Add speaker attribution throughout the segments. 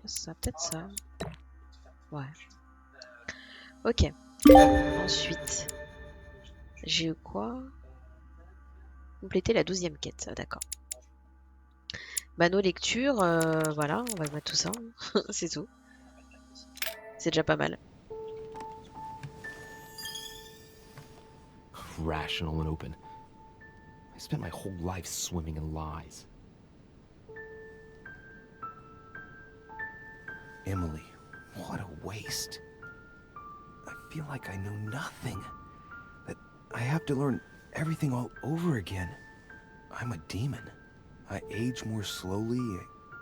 Speaker 1: Ça, peut-être ça. Ouais. Ok. Ensuite, j'ai eu quoi? Compléter la 12e quête. Ah, d'accord. Bah, nos lectures, voilà, on va mettre tout ça. C'est tout. C'est déjà pas mal.
Speaker 2: Rational and open. I spent my whole life swimming in lies. Emily, what a waste. I feel like I know nothing. That I have to learn everything all over again. I'm a demon. I age more slowly.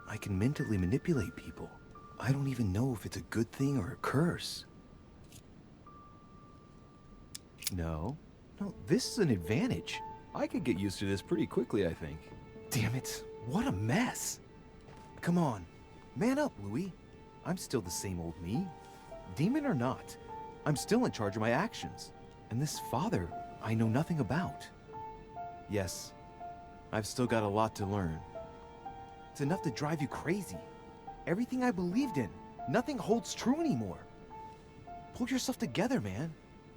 Speaker 2: I can mentally manipulate people. I don't even know if it's a good thing or a curse. No, this is an advantage. I could get used to this pretty quickly, I think. Damn it, what a mess. Come on, man up, Louis. I'm still the same old me. Demon or not, I'm still in charge of my actions. And this father, I know nothing about. Yes, I've still got a lot to learn. It's enough to drive you crazy. Everything I believed in, nothing holds true anymore. Pull yourself together, man.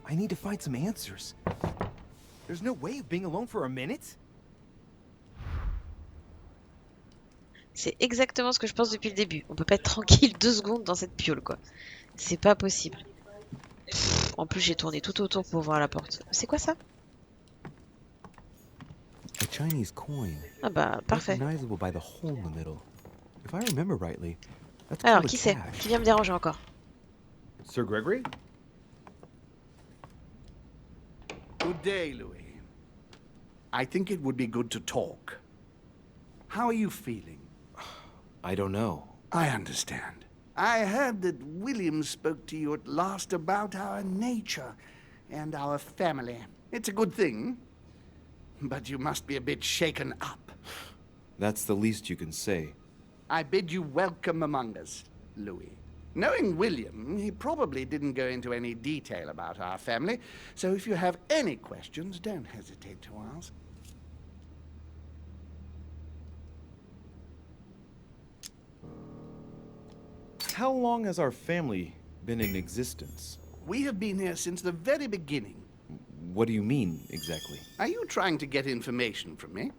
Speaker 2: I need to find some answers. There's no way of being alone for a minute.
Speaker 1: C'est exactement ce que je pense depuis le début. On peut pas être tranquille 2 secondes dans cette piole, quoi. C'est pas possible. En plus, j'ai tourné tout autour pour voir la porte. C'est quoi ça?
Speaker 2: A Chinese coin.
Speaker 1: Ah bah, parfait.
Speaker 2: Recognizable by the hole in the middle. If I remember rightly, that's
Speaker 1: Alors,
Speaker 2: called a
Speaker 1: qui c'est?
Speaker 2: cash.
Speaker 1: Qui vient me déranger encore?
Speaker 2: Sir Gregory?
Speaker 3: Good day, Louis. I think it would be good to talk. How are you feeling?
Speaker 2: I don't know.
Speaker 3: I understand. I heard that William spoke to you at last about our nature and our family. It's a good thing, but you must be a bit shaken up.
Speaker 2: That's the least you can say.
Speaker 3: I bid you welcome among us, Louis. Knowing William, he probably didn't go into any detail about our family, so if you have any questions, don't hesitate to ask.
Speaker 2: How long has our family been in existence?
Speaker 3: We have been here since the very beginning.
Speaker 2: What do you mean, exactly?
Speaker 3: Are you trying to get information from me?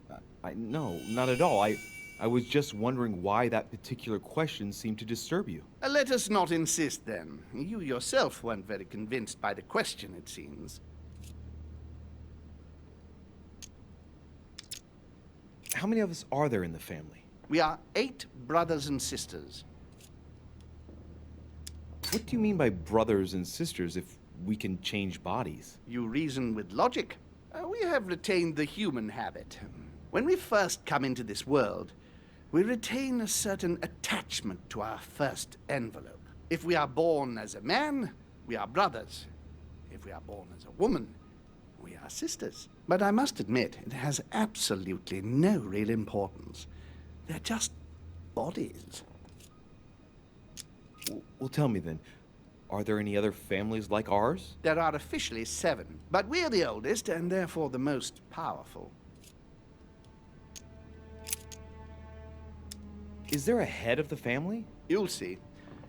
Speaker 2: No, not at all. I was just wondering why that particular question seemed to disturb you.
Speaker 3: Let us not insist, then. You yourself weren't very convinced by the question, it seems.
Speaker 2: How many of us are there in the family?
Speaker 3: We are 8 brothers and sisters.
Speaker 2: What do you mean by brothers and sisters if we can change bodies?
Speaker 3: You reason with logic. We have retained the human habit. When we first come into this world, we retain a certain attachment to our first envelope. If we are born as a man, we are brothers. If we are born as a woman, we are sisters. But I must admit, it has absolutely no real importance. They're just bodies.
Speaker 2: Well, tell me then, are there any other families like ours?
Speaker 3: There are officially 7, but we're the oldest and therefore the most powerful.
Speaker 2: Is there a head of the family?
Speaker 3: You'll see.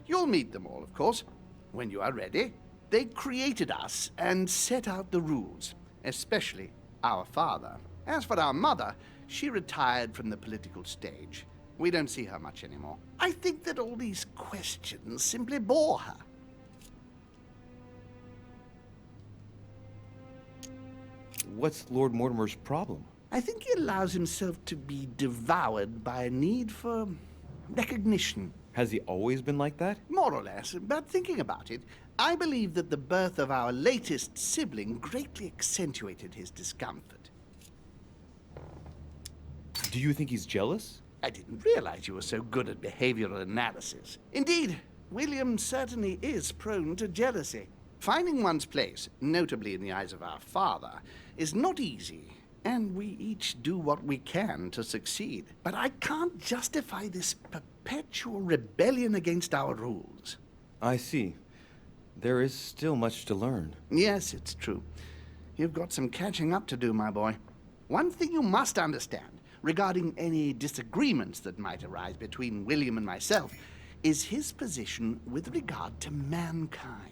Speaker 3: You'll meet them all, of course, when you are ready. They created us and set out the rules, especially our father. As for our mother, she retired from the political stage. We don't see her much anymore. I think that all these questions simply bore her.
Speaker 2: What's Lord Mortimer's problem?
Speaker 3: I think he allows himself to be devoured by a need for recognition.
Speaker 2: Has he always been like that?
Speaker 3: More or less, but thinking about it, I believe that the birth of our latest sibling greatly accentuated his discomfort.
Speaker 2: Do you think he's jealous?
Speaker 3: I didn't realize you were so good at behavioral analysis. Indeed, William certainly is prone to jealousy. Finding one's place, notably in the eyes of our father, is not easy, and we each do what we can to succeed. But I can't justify this perpetual rebellion against our rules.
Speaker 2: I see. There is still much to learn.
Speaker 3: Yes, it's true. You've got some catching up to do, my boy. One thing you must understand, regarding any disagreements that might arise between William and myself, is his position with regard to mankind.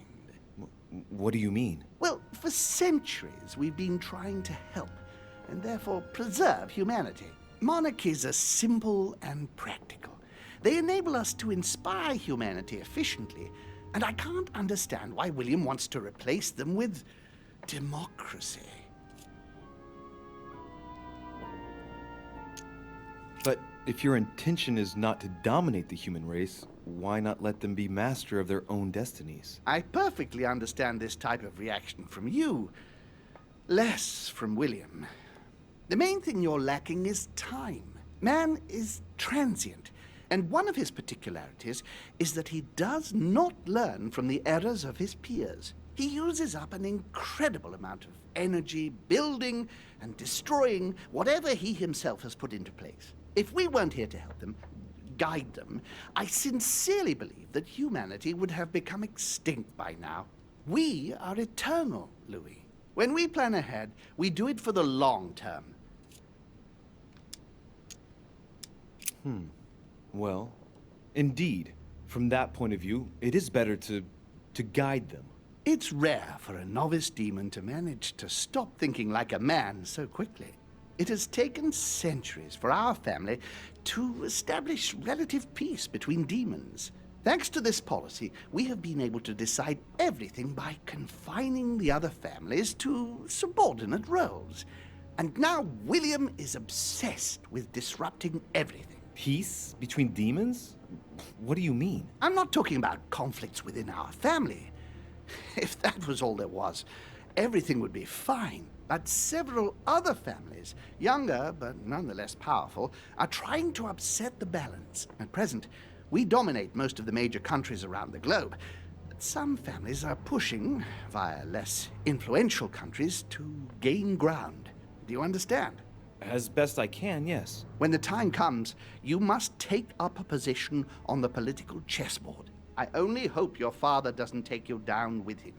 Speaker 2: What do you mean?
Speaker 3: Well, for centuries we've been trying to help, and therefore preserve humanity. Monarchies are simple and practical. They enable us to inspire humanity efficiently, and I can't understand why William wants to replace them with democracy.
Speaker 2: But if your intention is not to dominate the human race, why not let them be master of their own destinies?
Speaker 3: I perfectly understand this type of reaction from you, less from William. The main thing you're lacking is time. Man is transient, and one of his particularities is that he does not learn from the errors of his peers. He uses up an incredible amount of energy building and destroying whatever he himself has put into place. If we weren't here to help them, guide them, I sincerely believe that humanity would have become extinct by now. We are eternal, Louis. When we plan ahead, we do it for the long term.
Speaker 2: Well, indeed, from that point of view, it is better to guide them.
Speaker 3: It's rare for a novice demon to manage to stop thinking like a man so quickly. It has taken centuries for our family to establish relative peace between demons. Thanks to this policy, we have been able to decide everything by confining the other families to subordinate roles. And now William is obsessed with disrupting everything.
Speaker 2: Peace between demons? What do you mean?
Speaker 3: I'm not talking about conflicts within our family. If that was all there was, everything would be fine. But several other families, younger but nonetheless powerful, are trying to upset the balance. At present, we dominate most of the major countries around the globe. But some families are pushing, via less influential countries, to gain ground. Do you understand?
Speaker 2: As best I can, yes.
Speaker 3: When the time comes, you must take up a position on the political chessboard. I only hope your father doesn't take you down with him.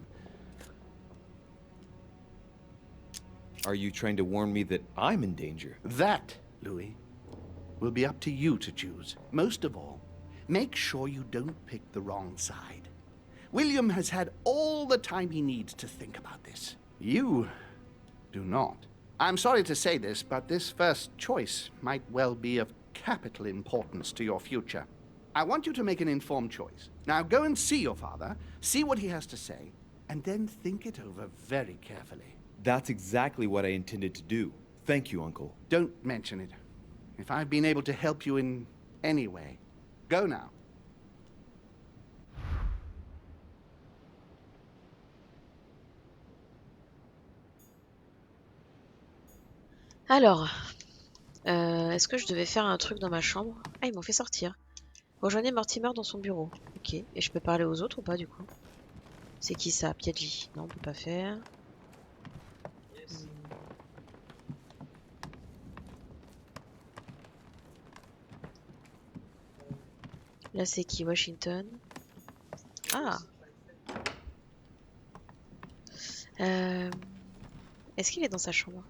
Speaker 2: Are you trying to warn me that I'm in danger?
Speaker 3: That, Louis, will be up to you to choose. Most of all, make sure you don't pick the wrong side. William has had all the time he needs to think about this. You do not. I'm sorry to say this, but this first choice might well be of capital importance to your future. I want you to make an informed choice. Now go and see your father, see what he has to say, and then think it over very carefully.
Speaker 2: That's exactly what I intended to do. Thank you, Uncle.
Speaker 3: Don't mention it. If I've been able to help you in any way, go now.
Speaker 1: Alors, est-ce que je devais faire un truc dans ma chambre? Ah, ils m'ont fait sortir. Rejoignez Mortimer dans son bureau. Ok, et je peux parler aux autres ou pas du coup? C'est qui ça? Piaggi? Non, on peut pas faire. Là, c'est qui? Washington. Ah. Est-ce qu'il est dans sa chambre?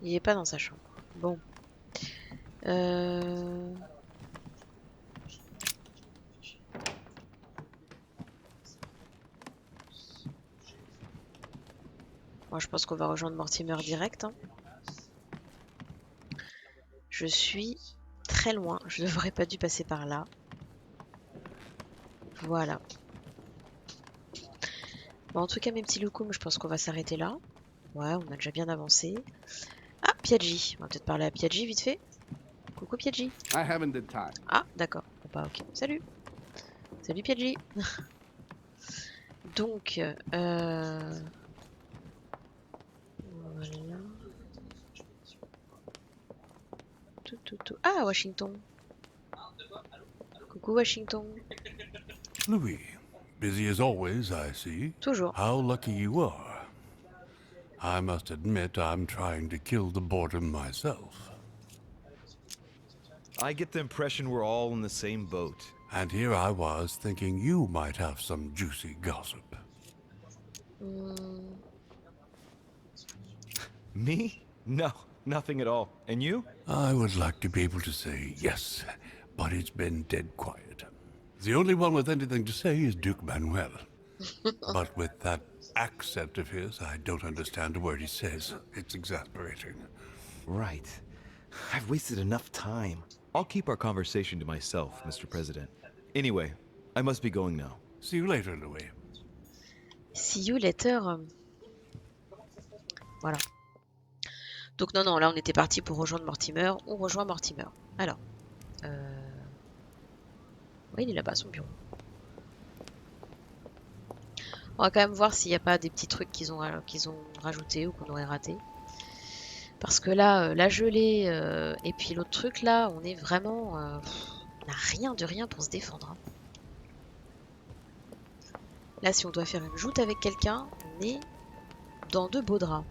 Speaker 1: Il est pas dans sa chambre. Bon. Moi, je pense qu'on va rejoindre Mortimer direct. Hein. Je suis très loin. Je n'aurais pas dû passer par là. Voilà. Bon, en tout cas, mes petits loukoums, je pense qu'on va s'arrêter là. Ouais, on a déjà bien avancé. Ah, Piaggi. On va peut-être parler à Piaggi vite fait. Coucou Piaggi.
Speaker 3: I haven't the time.
Speaker 1: Ah, d'accord. Bon, bah, ok. Salut. Salut Piaggi. Donc, voilà. Tout. Ah, Washington. Coucou Washington.
Speaker 4: Louis, busy as always, I see.
Speaker 1: Toujours.
Speaker 4: How lucky you are. I must admit I'm trying to kill the boredom myself.
Speaker 2: I get the impression we're all in the same boat.
Speaker 4: And here I was thinking you might have some juicy gossip.
Speaker 2: Me? No, nothing at all. And you?
Speaker 4: I would like to be able to say yes, but it's been dead quiet. The only one with anything to say is Duke Manuel. But with that accent of his, I don't understand a word he says. It's exasperating.
Speaker 2: Right. I've wasted enough time. I'll keep our conversation to myself, Mr. President. Anyway, I must be going now.
Speaker 4: See you later, Louis.
Speaker 1: See you later. Voilà. Donc non, là on était parti pour rejoindre Mortimer. On rejoint Mortimer. Alors. Oui, il est là-bas, son bureau. On va quand même voir s'il n'y a pas des petits trucs qu'ils ont rajoutés ou qu'on aurait raté. Parce que là, la gelée et puis l'autre truc là, on est vraiment... on n'a rien de rien pour se défendre. Hein. Là, si on doit faire une joute avec quelqu'un, on est dans de beaux draps.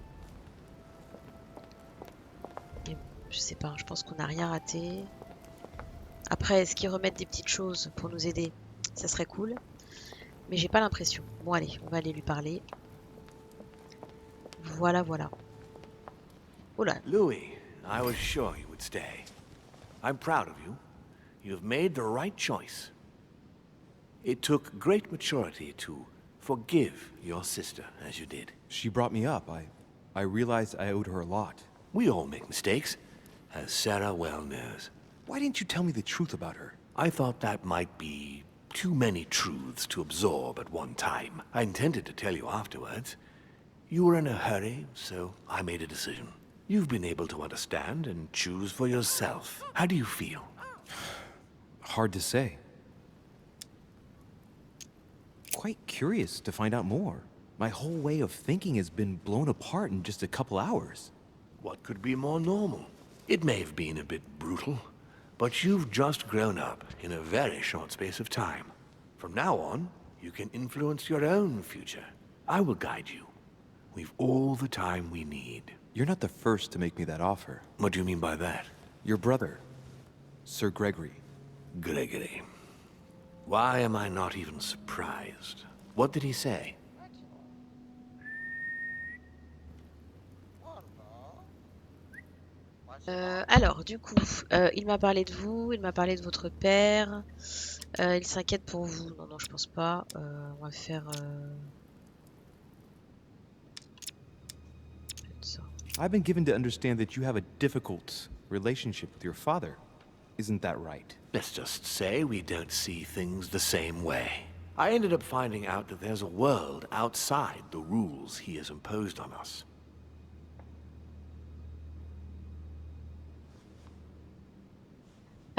Speaker 1: Mais bon, je sais pas, je pense qu'on n'a rien raté. Après, est-ce qu'ils remettent des petites choses pour nous aider? Ça serait cool. Mais j'ai pas l'impression. Bon, allez, on va aller lui parler. Voilà, voilà. Oula.
Speaker 5: Louis, I was sure you would stay. I'm proud of you. You've made the right choice. It took great maturity to forgive your sister as you did.
Speaker 2: She brought me up. I realized I owed her a lot.
Speaker 5: We all make mistakes, as Sarah well knows.
Speaker 2: Why didn't you tell me the truth about her?
Speaker 5: I thought that might be too many truths to absorb at one time. I intended to tell you afterwards. You were in a hurry, so I made a decision. You've been able to understand and choose for yourself. How do you feel?
Speaker 2: Hard to say. Quite curious to find out more. My whole way of thinking has been blown apart in just a couple hours.
Speaker 5: What could be more normal? It may have been a bit brutal, but you've just grown up in a very short space of time. From now on, you can influence your own future. I will guide you. We've all the time we need.
Speaker 2: You're not the first to make me that offer.
Speaker 5: What do you mean by that?
Speaker 2: Your brother, Sir Gregory.
Speaker 5: Gregory. Why am I not even surprised? What did he say?
Speaker 1: Alors, du coup, il m'a parlé de vous, il m'a parlé de votre père. Il s'inquiète pour vous. Non, non, je pense pas. On va faire... ça.
Speaker 2: I've been given to understand that you have a difficult relationship with your father. Isn't that right?
Speaker 5: Let's just say we don't see things the same way. I ended up finding out that there's a world outside the rules he has imposed on us.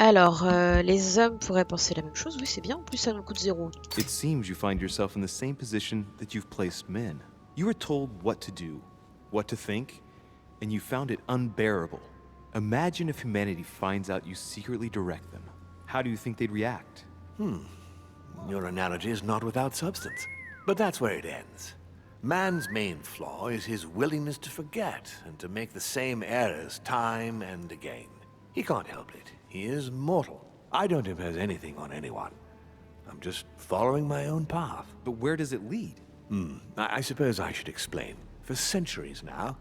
Speaker 1: Alors, les hommes pourraient penser la même chose. Oui, c'est bien. En plus, ça nous coûte 0.
Speaker 2: It seems you find yourself in the same position that you've placed men. You were told what to do, what to think, and you found it unbearable. Imagine if humanity finds out you secretly direct them. How do you think they'd react?
Speaker 5: Your analogy is not without substance. But that's where it ends. Man's main flaw is his willingness to forget and to make the same errors time and again. He can't help it. He is mortal. I don't impose anything on anyone. I'm just following my own path.
Speaker 2: But where does it lead?
Speaker 5: I suppose I should explain. For centuries now,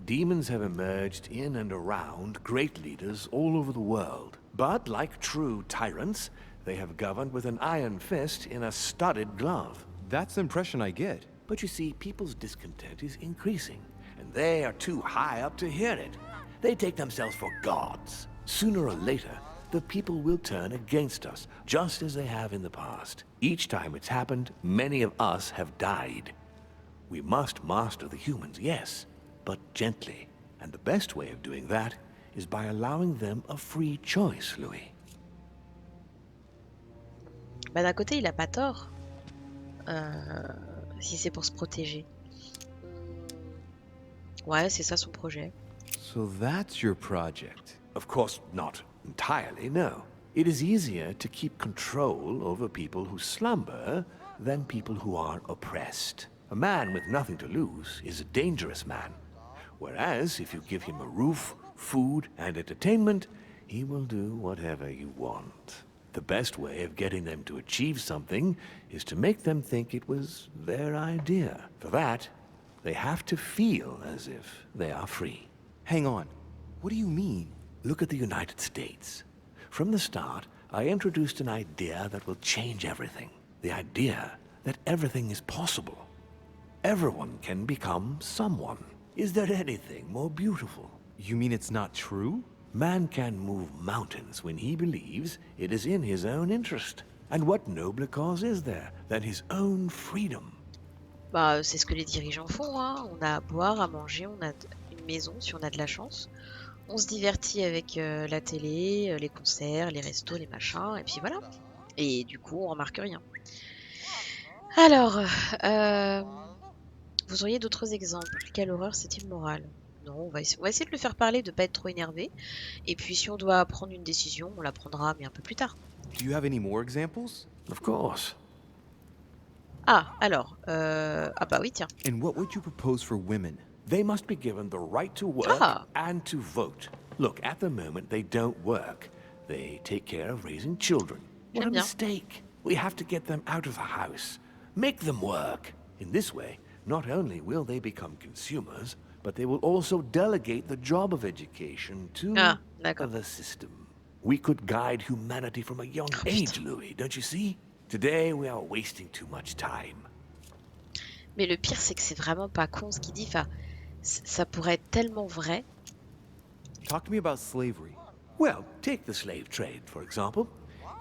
Speaker 5: demons have emerged in and around great leaders all over the world. But like true tyrants, they have governed with an iron fist in a studded glove.
Speaker 2: That's the impression I get.
Speaker 5: But you see, people's discontent is increasing, and they are too high up to hear it. They take themselves for gods. Sooner or later, the people will turn against us, just as they have in the past. Each time it's happened, many of us have died. We must master the humans, yes, but gently. And the best way of doing that is by allowing them a free choice, Louis.
Speaker 1: Bah, d'un côté, il a pas tort. Si c'est pour se protéger. Ouais, c'est ça son projet.
Speaker 2: So that's your project.
Speaker 5: Of course, not entirely, no. It is easier to keep control over people who slumber than people who are oppressed. A man with nothing to lose is a dangerous man. Whereas, if you give him a roof, food, and entertainment, he will do whatever you want. The best way of getting them to achieve something is to make them think it was their idea. For that, they have to feel as if they are free.
Speaker 2: Hang on. What do you mean?
Speaker 5: Look at the United States. From the start, I introduced an idea that will change everything. The idea that everything is possible. Everyone can become someone. Is there anything more beautiful?
Speaker 2: You mean it's not true?
Speaker 5: Man can move mountains when he believes it is in his own interest. And what nobler cause is there than his own freedom?
Speaker 1: Bah, c'est ce que les dirigeants font, hein. On a à boire, à manger, on a une maison si on a de la chance. On se divertit avec la télé, les concerts, les restos, les machins, et puis voilà. Et du coup, on remarque rien. Alors, vous auriez d'autres exemples? Quelle horreur, c'est immoral. Non, on va essayer de le faire parler, de pas être trop énervé. Et puis, si on doit prendre une décision, on la prendra, mais un peu plus tard.
Speaker 2: Do you have any more examples?
Speaker 5: Of course.
Speaker 1: Ah, alors, ah bah oui, tiens.
Speaker 2: And what would you propose for women?
Speaker 5: They must be given the right to work
Speaker 1: Ah.
Speaker 5: and to vote. Look, at the moment they don't work. They take care of raising children. What a
Speaker 1: J'aime bien.
Speaker 5: mistake. We have to get them out of the house. Make them work. In this way, not only will they become consumers, but they will also delegate the job of education to
Speaker 1: Ah, d'accord.
Speaker 5: the system. We could guide humanity from a young age, Louis, don't you see? Today we are wasting too much time.
Speaker 1: Mais le pire, c'est que c'est vraiment pas con ce qu'il dit. Enfin, ça pourrait être tellement vrai.
Speaker 2: Talk to me about slavery.
Speaker 5: Well, take the slave trade, for example.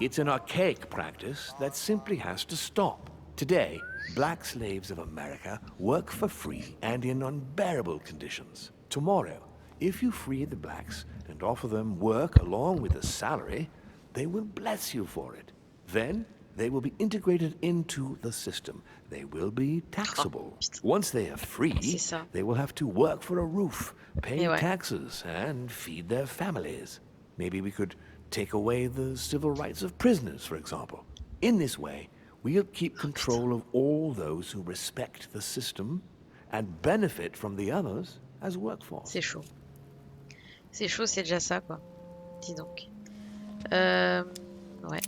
Speaker 5: It's an archaic practice that simply has to stop. Today, black slaves of America work for free and in unbearable conditions. Tomorrow, if you free the blacks and offer them work along with a salary, they will bless you for it. Then, they will be integrated into the system. They will be taxable. Once they are free,
Speaker 1: C'est ça.
Speaker 5: they will have to work for a roof, pay
Speaker 1: Et ouais.
Speaker 5: taxes, and feed their families. Maybe we could take away the civil rights of prisoners, for example. In this way, we'll keep control of all those who respect the system and benefit from the others as workforce.
Speaker 1: C'est chaud. C'est chaud, c'est déjà ça, quoi. Dis donc. Ouais.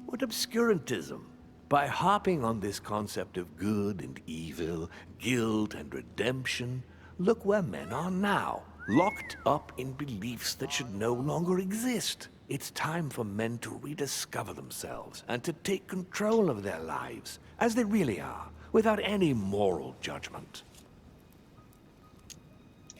Speaker 5: What obscurantism! By harping on this concept of good and evil, guilt and redemption, look where men are now, locked up in beliefs that should no longer exist. It's time for men to rediscover themselves and to take control of their lives, as they really are, without any moral judgment.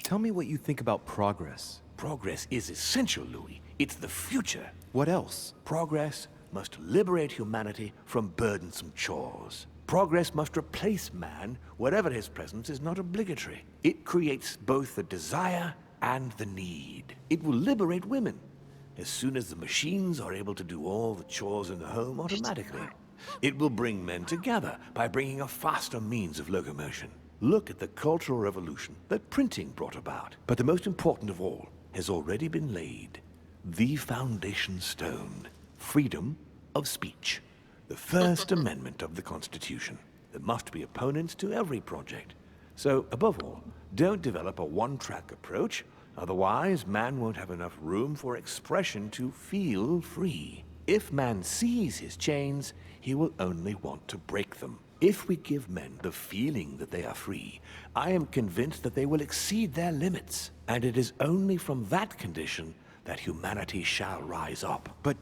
Speaker 2: Tell me what you think about progress.
Speaker 5: Progress is essential, Louis. It's the future.
Speaker 2: What else?
Speaker 5: Progress must liberate humanity from burdensome chores. Progress must replace man wherever his presence is not obligatory. It creates both the desire and the need. It will liberate women as soon as the machines are able to do all the chores in the home automatically. It will bring men together by bringing a faster means of locomotion. Look at the Cultural Revolution that printing brought about. But the most important of all has already been laid. The foundation stone. Freedom of speech. The First Amendment of the Constitution. There must be opponents to every project. So, above all, don't develop a one-track approach. Otherwise, man won't have enough room for expression to feel free. If man sees his chains, he will only want to break them. If we give men the feeling that they are free, I am convinced that they will exceed their limits. And it is only from that condition that humanity shall rise up.
Speaker 2: But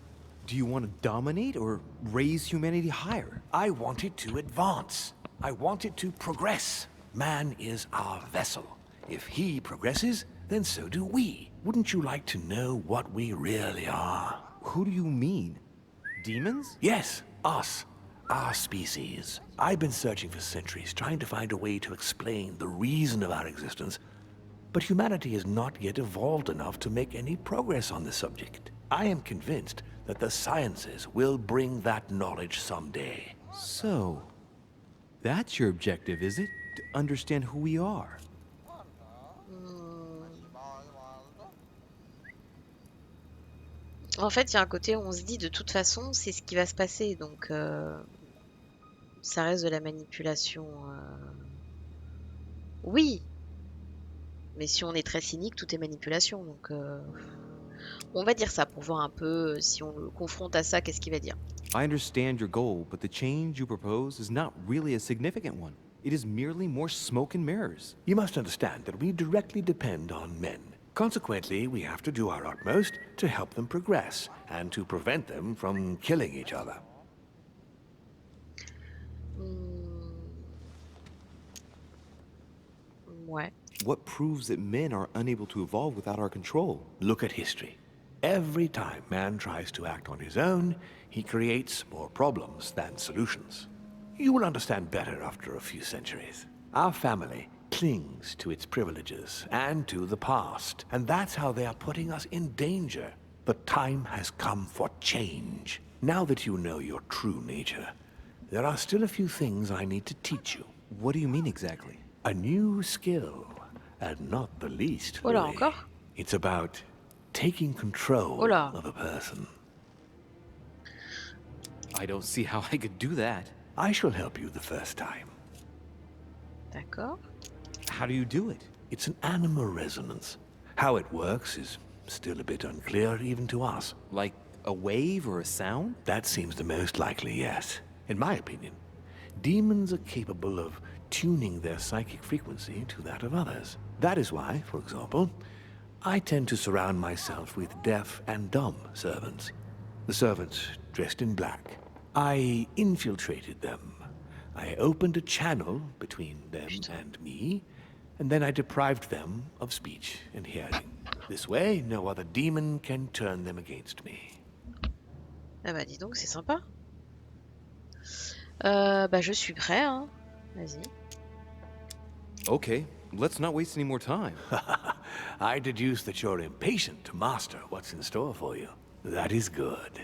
Speaker 2: do you want to dominate or raise humanity higher?
Speaker 5: I want it to advance. I want it to progress. Man is our vessel. If he progresses, then so do we. Wouldn't you like to know what we really are?
Speaker 2: Who do you mean? Demons?
Speaker 5: Yes, us. Our species. I've been searching for centuries, trying to find a way to explain the reason of our existence. But humanity has not yet evolved enough to make any progress on the subject. I am convinced that the sciences will bring that knowledge someday.
Speaker 2: So, that's your objective, is it? To understand who we are?
Speaker 1: En fait, il y a un côté où on se dit de toute façon, c'est ce qui va se passer. Donc, ça reste de la manipulation. Oui. Mais si on est très cynique, tout est manipulation. Donc, on va dire ça pour voir un peu si on le confronte à ça, qu'est-ce qu'il va dire.
Speaker 2: I understand your goal, but the change you propose is not really a significant one. It is merely more smoke and mirrors.
Speaker 5: You must understand that we directly depend on men. Consequently, we have to do our utmost to help them progress and to prevent them from killing each other.
Speaker 1: Ouais.
Speaker 2: What proves that men are unable to evolve without our control?
Speaker 5: Look at history. Every time man tries to act on his own, he creates more problems than solutions. You will understand better after a few centuries. Our family clings to its privileges and to the past, and that's how they are putting us in danger. The time has come for change. Now that you know your true nature, there are still a few things I need to teach you.
Speaker 2: What do you mean exactly?
Speaker 5: A new skill, and not the least,
Speaker 1: Oh là,
Speaker 5: Louis.
Speaker 1: encore?
Speaker 5: It's about taking control
Speaker 1: Oh là.
Speaker 5: of a person.
Speaker 2: I don't see how I could do that.
Speaker 5: I shall help you the first time.
Speaker 1: D'accord.
Speaker 2: How do you do it?
Speaker 5: It's an animal resonance. How it works is still a bit unclear even to us.
Speaker 2: Like a wave or a sound?
Speaker 5: That seems the most likely, yes. In my opinion, demons are capable of tuning their psychic frequency to that of others. That is why, for example, I tend to surround myself with deaf and dumb servants. The servants dressed in black. I infiltrated them. I opened a channel between them and me, and then I deprived them of speech and hearing. This way, no other demon can turn them against me.
Speaker 1: Ah bah dis donc, c'est sympa. Bah je suis prêt, hein. Vas-y.
Speaker 2: Okay, let's not waste any more time.
Speaker 5: I deduce that you're impatient to master what's in store for you. That is good.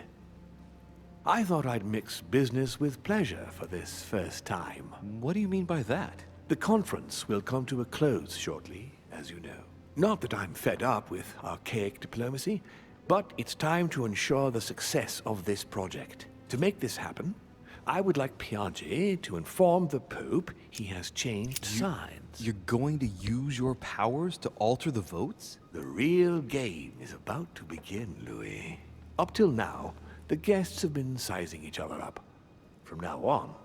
Speaker 5: I thought I'd mix business with pleasure for this first time.
Speaker 2: What do you mean by that?
Speaker 5: The conference will come to a close shortly, as you know. Not that I'm fed up with archaic diplomacy, but it's time to ensure the success of this project. To make this happen, I would like Piaget to inform the Pope he has changed sides.
Speaker 2: You're going to use your powers to alter the votes?
Speaker 5: The real game is about to begin, Louis. Up till now, the guests have been sizing each other up. From now on,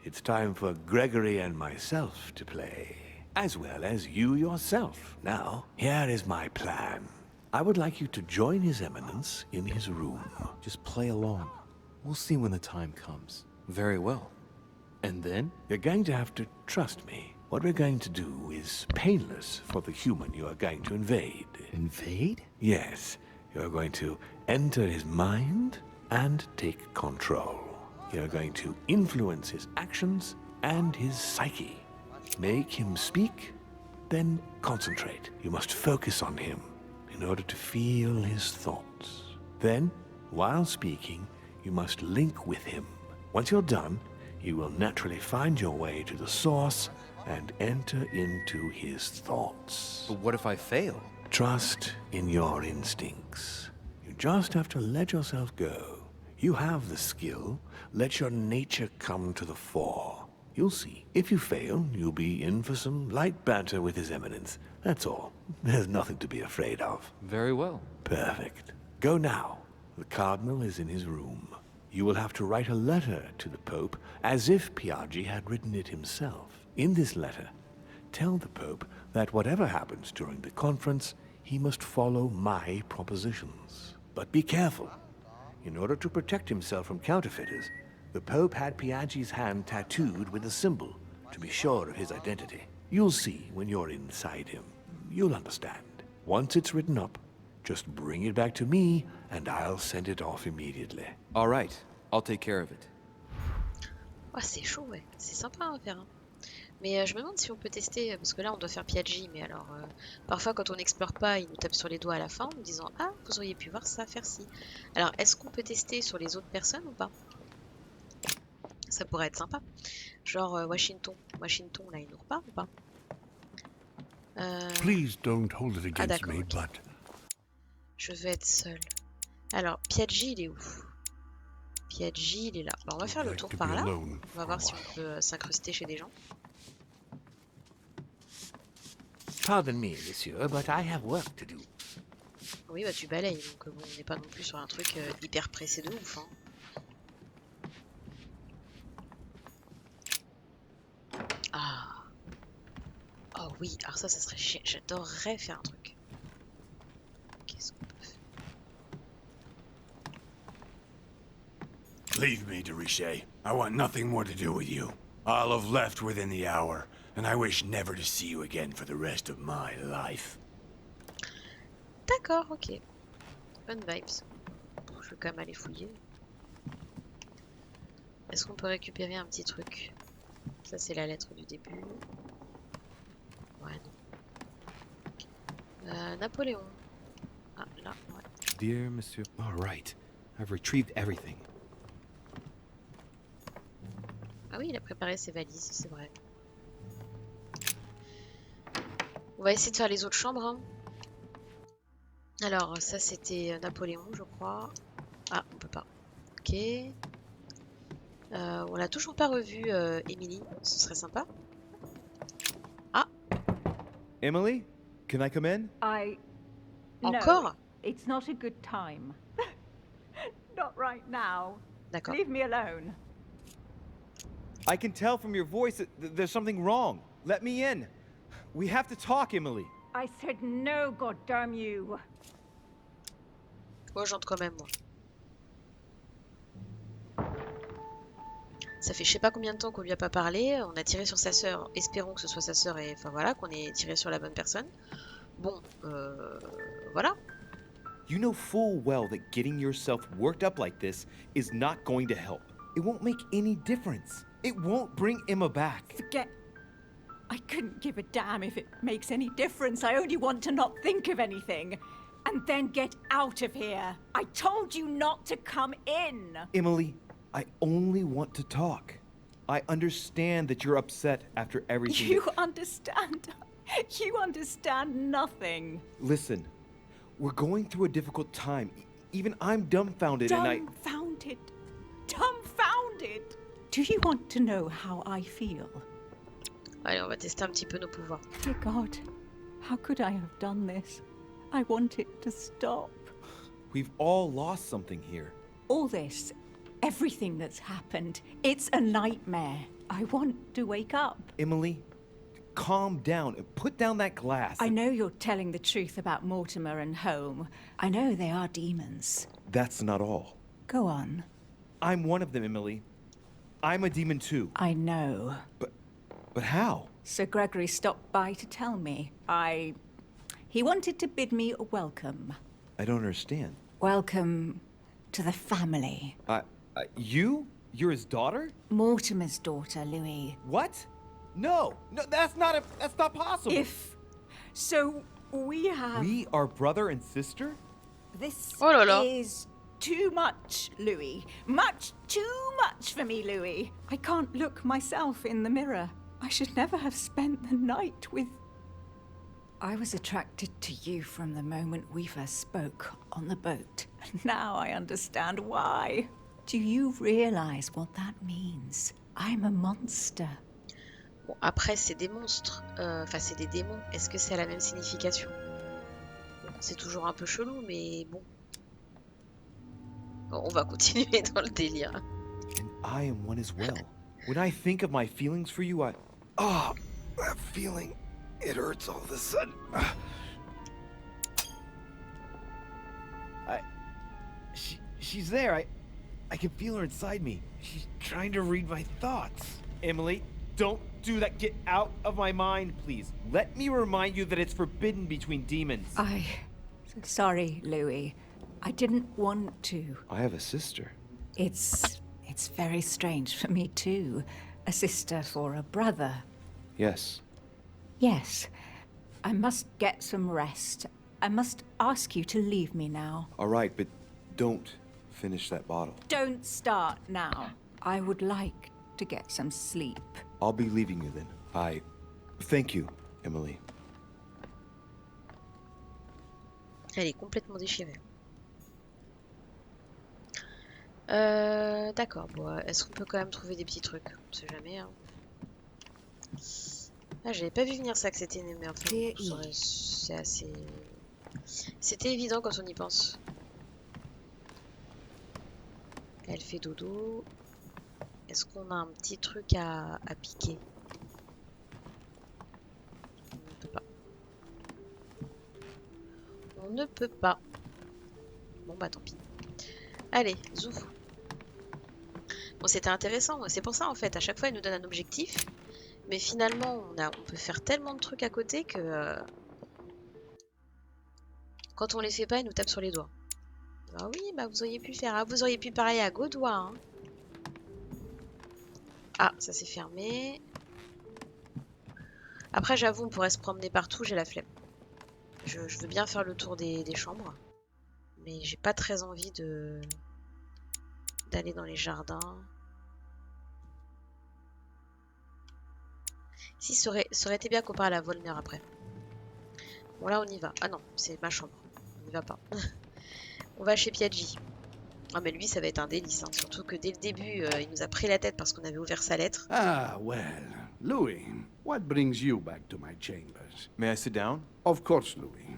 Speaker 5: it's time for Gregory and myself to play, as well as you yourself. Now, here is my plan. I would like you to join His Eminence in his room.
Speaker 2: Just play along. We'll see when the time comes. Very well. And then?
Speaker 5: You're going to have to trust me. What we're going to do is painless for the human you are going to invade.
Speaker 2: Invade?
Speaker 5: Yes, you're going to enter his mind and take control. You're going to influence his actions and his psyche. Make him speak, then concentrate. You must focus on him in order to feel his thoughts. Then, while speaking, you must link with him. Once you're done, you will naturally find your way to the source and enter into his thoughts.
Speaker 2: But what if I fail?
Speaker 5: Trust in your instincts. You just have to let yourself go. You have the skill. Let your nature come to the fore. You'll see. If you fail, you'll be in for some light banter with His Eminence. That's all. There's nothing to be afraid of.
Speaker 2: Very well.
Speaker 5: Perfect. Go now. The Cardinal is in his room. You will have to write a letter to the Pope as if Piaget had written it himself. In this letter, tell the Pope that whatever happens during the conference, he must follow my propositions. But be careful. In order to protect himself from counterfeiters, the Pope had Piaget's hand tattooed with a symbol to be sure of his identity. You'll see when you're inside him. You'll understand. Once it's written up, just bring it back to me, and I'll send it off immediately.
Speaker 2: All right, I'll take care of it.
Speaker 1: Oh, c'est chaud, ouais. C'est sympa à faire. Hein. Mais je me demande si on peut tester, parce que là on doit faire Piaget, mais alors parfois quand on n'explore pas, il nous tape sur les doigts à la fin en nous disant ah, vous auriez pu voir ça, faire ci. Alors est-ce qu'on peut tester sur les autres personnes ou pas? Ça pourrait être sympa. Genre Washington là il nous repart ou pas?
Speaker 4: Please don't hold it against
Speaker 1: d'accord,
Speaker 4: me,
Speaker 1: ok.
Speaker 4: but
Speaker 1: Je vais être seule. Alors Piaget il est où? Piaget il est là. Alors, on va faire le tour par là. On va voir si on peut s'incruster chez des gens.
Speaker 5: Pardon me, monsieur, but I have work to do.
Speaker 1: Oui, bah tu balayes, donc bon, on n'est pas non plus sur un truc hyper pressé de ouf. Hein. Ah. Oh oui, alors ça serait chiant. J'adorerais faire un truc.
Speaker 6: Leave me, de Richet. I want nothing more to do with you. I'll have left within the hour, and I wish never to see you again for the rest of my life.
Speaker 1: D'accord, ok. Bonne vibes. Je vais quand même aller fouiller. Est-ce qu'on peut récupérer un petit truc? Ça, c'est la lettre du début. Ouais, non. Napoléon. Ah, là, ouais.
Speaker 2: Dear Monsieur... All right. I've retrieved everything.
Speaker 1: Ah oui, il a préparé ses valises, c'est vrai. On va essayer de faire les autres chambres. Hein. Alors, ça c'était Napoléon, je crois. Ah, on peut pas. Ok. On l'a toujours pas revu, Emily. Ce serait sympa. Ah,
Speaker 2: Emily, can I come in?
Speaker 1: encore?
Speaker 7: No, it's not a good time. Not right now.
Speaker 1: D'accord.
Speaker 7: Leave me alone.
Speaker 2: I can tell from your voice that there's something wrong. Let me in. We have to talk, Emily.
Speaker 7: I said no, goddamn you.
Speaker 1: Oh, j'entre quand même, moi. Ça fait je sais pas combien de temps qu'on lui a pas parlé. On a tiré sur sa sœur. Espérons que ce soit sa sœur et enfin voilà, qu'on ait tiré sur la bonne personne. Bon, voilà.
Speaker 2: You know full well that getting yourself worked up like this is not going to help. It won't make any difference. It won't bring Emma back.
Speaker 7: Forget. I couldn't give a damn if it makes any difference. I only want to not think of anything. And then get out of here. I told you not to come in.
Speaker 2: Emily, I only want to talk. I understand that you're upset after everything.
Speaker 7: You understand. You understand nothing.
Speaker 2: Listen, we're going through a difficult time. Even I'm dumbfounded and
Speaker 7: Dumbfounded. Dumbfounded. Do you want to know how I feel?
Speaker 1: Allez, on va tester un petit peu nos pouvoirs.
Speaker 7: Dear God, how could I have done this? I want it to stop.
Speaker 2: We've all lost something here.
Speaker 7: All this, everything that's happened, it's a nightmare. I want to wake up.
Speaker 2: Emily, calm down and put down that glass.
Speaker 7: I know you're telling the truth about Mortimer and Home. I know they are demons.
Speaker 2: That's not all.
Speaker 7: Go on.
Speaker 2: I'm one of them, Emily. I'm a demon too.
Speaker 7: I know.
Speaker 2: But how?
Speaker 7: Sir Gregory stopped by to tell me. He wanted to bid me a welcome.
Speaker 2: I don't understand.
Speaker 7: Welcome to the family.
Speaker 2: You? You're his daughter?
Speaker 7: Mortimer's daughter, Louis.
Speaker 2: What? No, that's not possible.
Speaker 7: So we have...
Speaker 2: We are brother and sister?
Speaker 7: This
Speaker 1: Oh là là.
Speaker 7: is too much, Louis. Much too much for me, Louis. I can't look myself in the mirror. I should never have spent the night with... I was attracted to you from the moment we first spoke on the boat. Now I understand why. Do you realize what that means? I'm a monster.
Speaker 1: Bon, après, c'est des monstres. Enfin, c'est des démons. Est-ce que c'est la même signification? Bon, c'est toujours un peu chelou, mais bon. Bon, on va continuer dans le délire.
Speaker 2: And I am one as well. When I think of my feelings for you, that feeling, it hurts all of a sudden. She's there. I can feel her inside me. She's trying to read my thoughts. Emily, don't do that. Get out of my mind, please. Let me remind you that it's forbidden between demons.
Speaker 7: Sorry, Louis. I didn't want to.
Speaker 2: I have a sister.
Speaker 7: It's very strange for me too. A sister for a brother.
Speaker 2: Yes.
Speaker 7: Yes. I must get some rest. I must ask you to leave me now.
Speaker 2: All right, but don't finish that bottle.
Speaker 7: Don't start now. I would like to get some sleep.
Speaker 2: I'll be leaving you then. Thank you, Emily.
Speaker 1: Elle est complètement déchirée. D'accord, bon, est-ce qu'on peut quand même trouver des petits trucs? On sait jamais, hein. Ah, j'avais pas vu venir ça que c'était une merde. Enfin, c'est assez... C'était évident quand on y pense. Elle fait dodo. Est-ce qu'on a un petit truc à piquer? On ne peut pas. On ne peut pas. Bon bah tant pis. Allez, zou. Bon, c'était intéressant. C'est pour ça, en fait, à chaque fois, il nous donne un objectif. Mais finalement, on peut faire tellement de trucs à côté que quand on les fait pas, il nous tape sur les doigts. Ah oui, bah vous auriez pu faire. Ah, vous auriez pu parler à Gaudois. Hein. Ah, ça s'est fermé. Après, j'avoue, on pourrait se promener partout, j'ai la flemme. Je veux bien faire le tour des chambres. Mais j'ai pas très envie d'aller dans les jardins. Si, ça aurait été bien qu'on parle à Volner après. Bon, là, on y va. Ah non, c'est ma chambre. On n'y va pas. On va chez Piaggi. Ah, mais lui, ça va être un délice. Hein. Surtout que dès le début, il nous a pris la tête parce qu'on avait ouvert sa lettre.
Speaker 3: Ah, well, Louis, what brings you back to my chambers?
Speaker 2: May I sit down?
Speaker 3: Of course, Louis.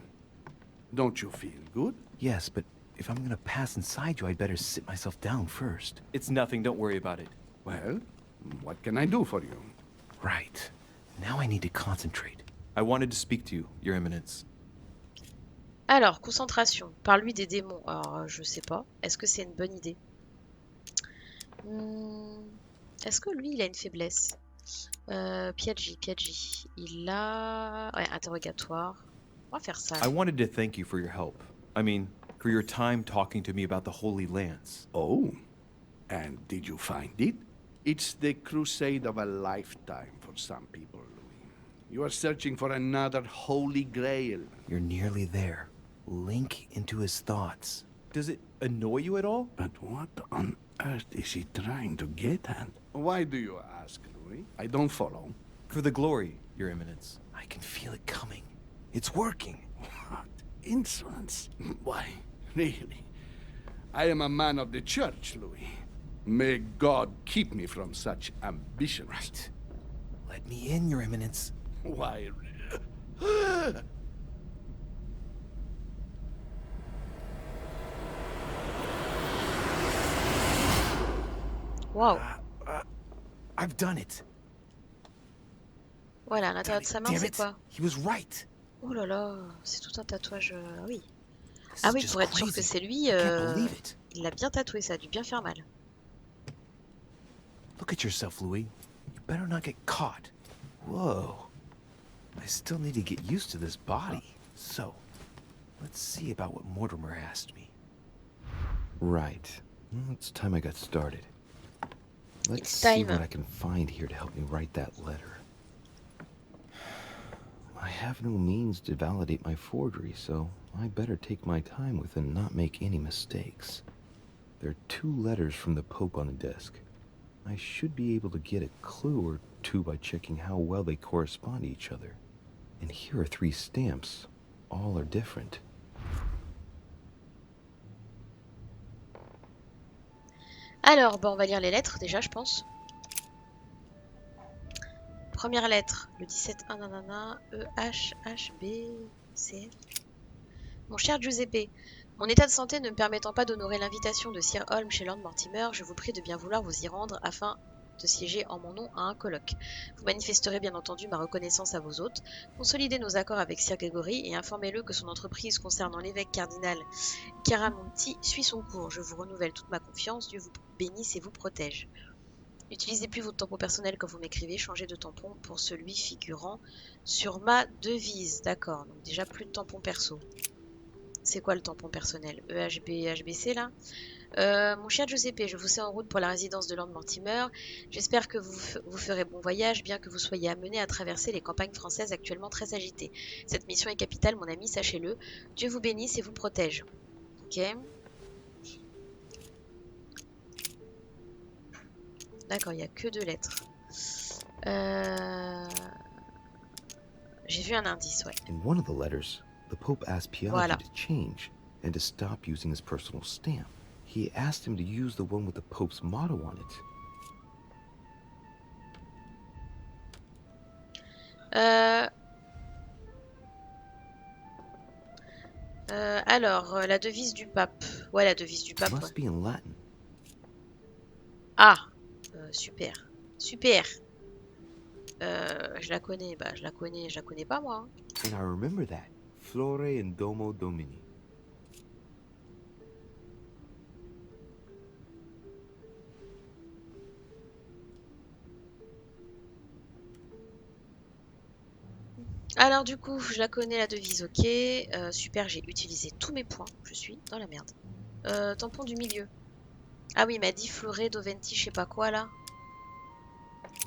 Speaker 3: Don't you feel good?
Speaker 2: Yes, but if I'm gonna pass inside you, I'd better sit myself down first. It's nothing, don't worry about it.
Speaker 3: Well, what can I do for you?
Speaker 2: Right. Now I need to concentrate. I wanted to speak to you, Your Eminence.
Speaker 1: Alors, concentration. Parle-lui des démons. Alors, je sais pas. Est-ce que c'est une bonne idée? Est-ce que lui, il a une faiblesse? Piaggi. Il a... Ouais, interrogatoire. On va faire ça.
Speaker 2: I wanted to thank you for your help. I mean, for your time talking to me about the Holy Lance.
Speaker 3: Oh, and did you find it? It's the crusade of a lifetime for some people, Louis. You are searching for another holy grail.
Speaker 2: You're nearly there. Link into his thoughts. Does it annoy you at all?
Speaker 3: But what on earth is he trying to get at? Why do you ask, Louis? I don't follow.
Speaker 2: For the glory, Your Eminence. I can feel it coming. It's working.
Speaker 3: What insolence. Why, really? I am a man of the church, Louis. May God keep me from such ambitions.
Speaker 2: Right. Let me in, Your Eminence.
Speaker 3: Why?
Speaker 1: Waouh.
Speaker 2: I've done it.
Speaker 1: Voilà, à l'intérieur de sa main,
Speaker 2: Damn
Speaker 1: c'est
Speaker 2: it.
Speaker 1: quoi?
Speaker 2: He was right.
Speaker 1: Oh là là, c'est tout un tatouage. Oui.
Speaker 2: This
Speaker 1: Ah
Speaker 2: is
Speaker 1: oui,
Speaker 2: just
Speaker 1: pour être sûr
Speaker 2: crazy.
Speaker 1: que c'est lui,
Speaker 2: I can't believe it.
Speaker 1: il l'a bien tatoué, ça a dû bien faire mal.
Speaker 2: Look at yourself, Louis. You better not get caught. Whoa. I still need to get used to this body. So, let's see about what Mortimer asked me. Right. Well, it's time I got started. Let's
Speaker 1: It's
Speaker 2: see
Speaker 1: time.
Speaker 2: what I can find here to help me write that letter. I have no means to validate my forgery, so I better take my time with it and not make any mistakes. There are 2 letters from the Pope on the desk. I should be able to get a clue or 2 by checking how well they correspond to each other. And here are 3 stamps. All are different.
Speaker 1: Alors, bon, on va lire les lettres déjà, je pense. Première lettre, le 17-1 nanana, E, H, H, B, C. Mon cher Giuseppe, mon état de santé ne me permettant pas d'honorer l'invitation de Sir Holm chez Lord Mortimer, je vous prie de bien vouloir vous y rendre afin de siéger en mon nom à un colloque. Vous manifesterez bien entendu ma reconnaissance à vos hôtes, consolidez nos accords avec Sir Gregory et informez-le que son entreprise concernant l'évêque cardinal Chiaramonti suit son cours. Je vous renouvelle toute ma confiance, Dieu vous bénisse et vous protège. N'utilisez plus votre tampon personnel quand vous m'écrivez, changez de tampon pour celui figurant sur ma devise. D'accord, donc déjà plus de tampon perso. C'est quoi le tampon personnel? EHB, HBC là? Mon cher Giuseppe, je vous sais en route pour la résidence de Lord Mortimer. J'espère que vous ferez bon voyage, bien que vous soyez amené à traverser les campagnes françaises actuellement très agitées. Cette mission est capitale, mon ami, sachez-le. Dieu vous bénisse et vous protège. Ok. D'accord, il n'y a que 2 lettres. J'ai vu un indice, ouais.
Speaker 2: In one of the letters, the Pope asked Piaggi
Speaker 1: Voilà.
Speaker 2: to change and to stop using his personal stamp. He asked him to use the one with the Pope's motto on it.
Speaker 1: Alors, la devise du pape. Ouais, la devise du
Speaker 2: It
Speaker 1: pape.
Speaker 2: must
Speaker 1: Ouais.
Speaker 2: be in Latin.
Speaker 1: Ah, super. Super. Je la connais. Bah, je la connais pas, moi.
Speaker 2: And I remember that. Flore in Domo Domini.
Speaker 1: Alors du coup, je la connais la devise, ok. Super, j'ai utilisé tous mes points. Je suis dans la merde. Tampon du milieu. Ah oui, il m'a dit Flore Doventi, je sais pas quoi là.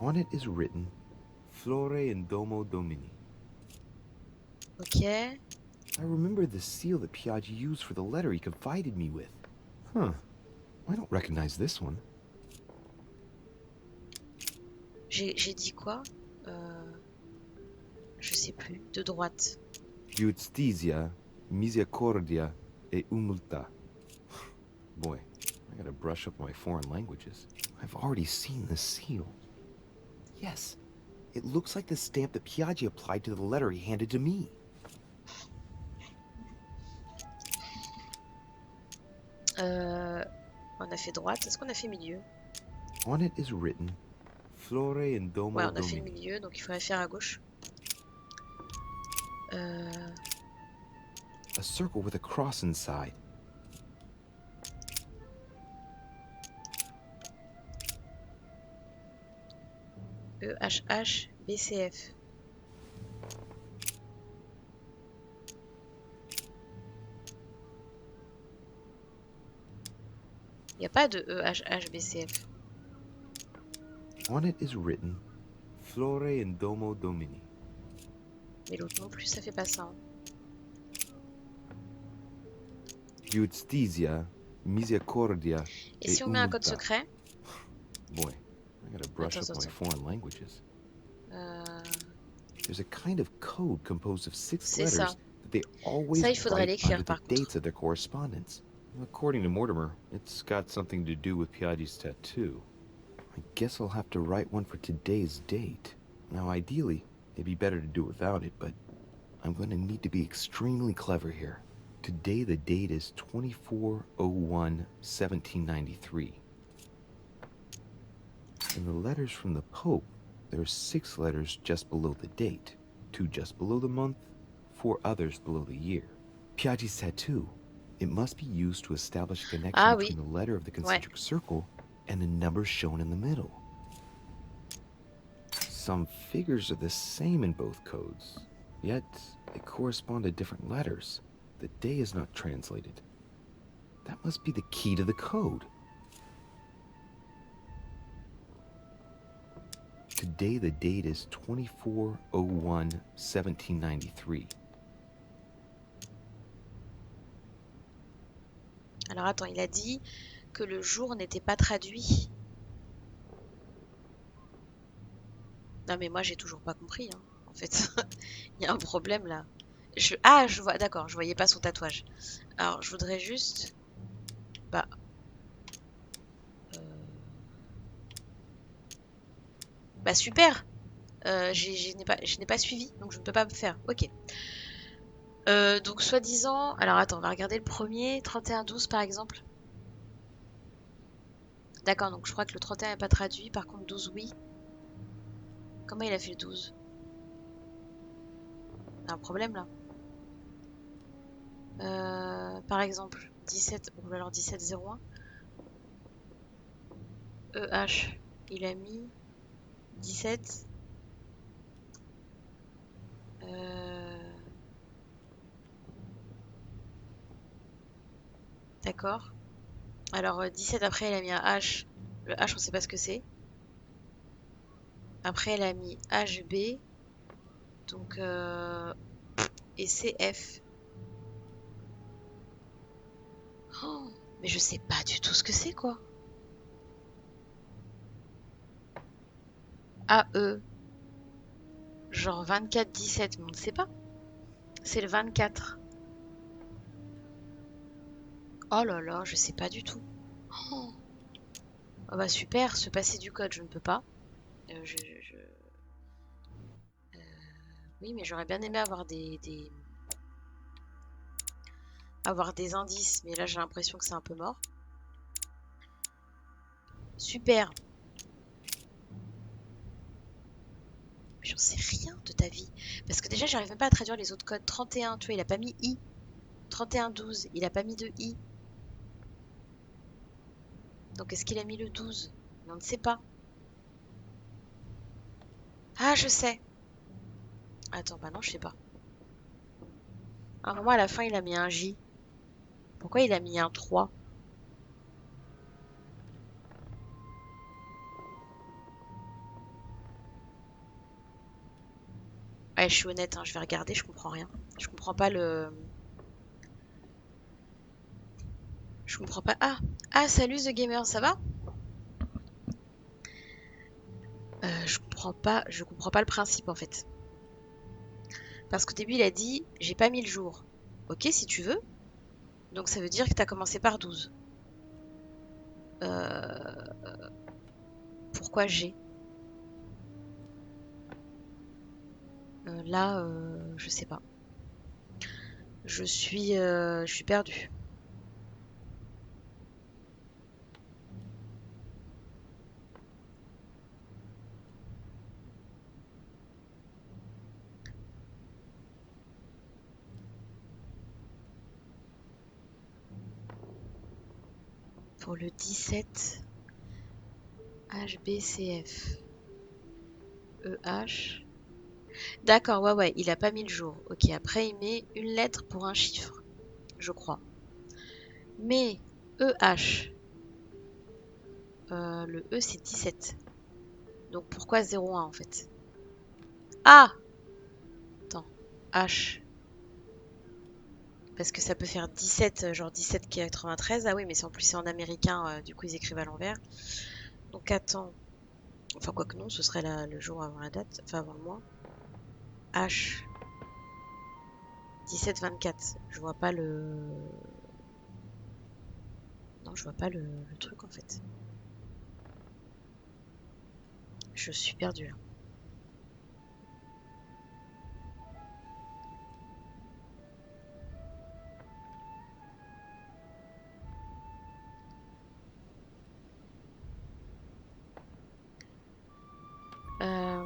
Speaker 2: On it is written, Flore in Domo Domini.
Speaker 1: Ok.
Speaker 2: I remember the seal that Piaggi used for the letter he confided me with. Huh. I don't recognize this one.
Speaker 1: J'ai dit quoi Je sais plus. De droite.
Speaker 2: Giustizia, misericordia et humiltà. Boy, I gotta brush up my foreign languages. I've already seen this seal. Yes, it looks like the stamp that Piaggi applied to the letter he handed to me.
Speaker 1: On a fait droite. Est-ce qu'on a fait milieu?
Speaker 2: On it is written, Flore in Domo
Speaker 1: Ouais, on a fait le
Speaker 2: Domini.
Speaker 1: milieu, donc il faudrait faire à gauche.
Speaker 2: A circle with a cross inside.
Speaker 1: EHH BCF. Il n'y a pas de EHH BCF.
Speaker 2: On it is written, Flore in Domo Domini.
Speaker 1: Mais l'autre non plus, ça fait pas ça. Hein.
Speaker 2: Giustizia, misericordia
Speaker 1: Et si on met un code
Speaker 2: humiltà.
Speaker 1: secret?
Speaker 2: Boy, I gotta brush
Speaker 1: Attends,
Speaker 2: up my
Speaker 1: attends.
Speaker 2: foreign languages.
Speaker 1: Euh,
Speaker 2: There's a kind of code composed of 6
Speaker 1: C'est
Speaker 2: letters
Speaker 1: ça.
Speaker 2: that they always
Speaker 1: Ça, il faudrait
Speaker 2: write
Speaker 1: l'écrire,
Speaker 2: under the
Speaker 1: par contre.
Speaker 2: dates of their correspondence. According to Mortimer, it's got something to do with Piaggi's tattoo. I guess I'll have to write one for today's date. Now, ideally, it'd be better to do without it, but I'm going to need to be extremely clever here. Today, the date is 24/01/1793. In the letters from the Pope, there are 6 letters just below the date, 2 just below the month, 4 others below the year. Piaggi's tattoo, it must be used to establish a connection
Speaker 1: Ah oui.
Speaker 2: between the letter of the concentric circle and the numbers shown in the middle. Some figures are the same in both codes, yet they correspond to different letters. The day is not translated. That must be the key to the code. Today the date is 24/01/1793.
Speaker 1: Alors attends, il a dit que le jour n'était pas traduit. Non mais moi j'ai toujours pas compris. Hein. En fait, il y a un problème là. Ah, je vois, d'accord, je voyais pas son tatouage. Alors, je voudrais juste... Bah... Bah super. Je n'ai pas suivi, donc je ne peux pas me faire. Ok. Donc soi-disant... Alors attends, on va regarder le premier, 31-12 par exemple. D'accord, donc je crois que le 31 n'est pas traduit, par contre 12 oui. Comment il a fait le 12? Il y a un problème là. Par exemple, 17, ou alors 17-01. EH, il a mis 17. D'accord. Alors 17 après elle a mis un H. Le H on sait pas ce que c'est. Après elle a mis HB. Donc et CF. Oh, mais je sais pas du tout ce que c'est quoi. AE. Genre 24-17, mais on ne sait pas. C'est le 24. Oh là là, je sais pas du tout. Oh, oh bah super, se passer du code, je ne peux pas. Oui, mais j'aurais bien aimé avoir avoir des indices, mais là j'ai l'impression que c'est un peu mort. Super. J'en sais rien de ta vie. Parce que déjà, j'arrive même pas à traduire les autres codes. 31, tu vois, il a pas mis I. 31-12, il a pas mis de I. Donc est-ce qu'il a mis le 12? Mais on ne sait pas. Ah, je sais. Attends, bah non, je sais pas. À un moment, à la fin, il a mis un J. Pourquoi il a mis un 3? Ouais, je suis honnête, hein, je vais regarder, je comprends rien. Je comprends pas le... Je comprends pas... Ah! Ah, salut The Gamer, ça va? Je comprends pas le principe, en fait. Parce qu'au début, il a dit, j'ai pas mis le jour. Ok, si tu veux. Donc ça veut dire que t'as commencé par 12. Pourquoi j'ai? Là, je sais pas. Je suis perdue. Pour le 17, HBCF, EH. D'accord, ouais, il a pas mis le jour. Ok, après il met une lettre pour un chiffre, je crois. Mais EH, le E c'est 17. Donc pourquoi 01 en fait? Ah! Attends, H. Parce que ça peut faire 17, genre 17 qui est 93. Ah oui, mais en plus c'est en américain, du coup ils écrivent à l'envers. Donc attends. Enfin, quoi que non, ce serait le jour avant la date, enfin avant le mois. H. 17-24. Je vois pas le... Non, je vois pas le truc en fait. Je suis perdue là. Euh...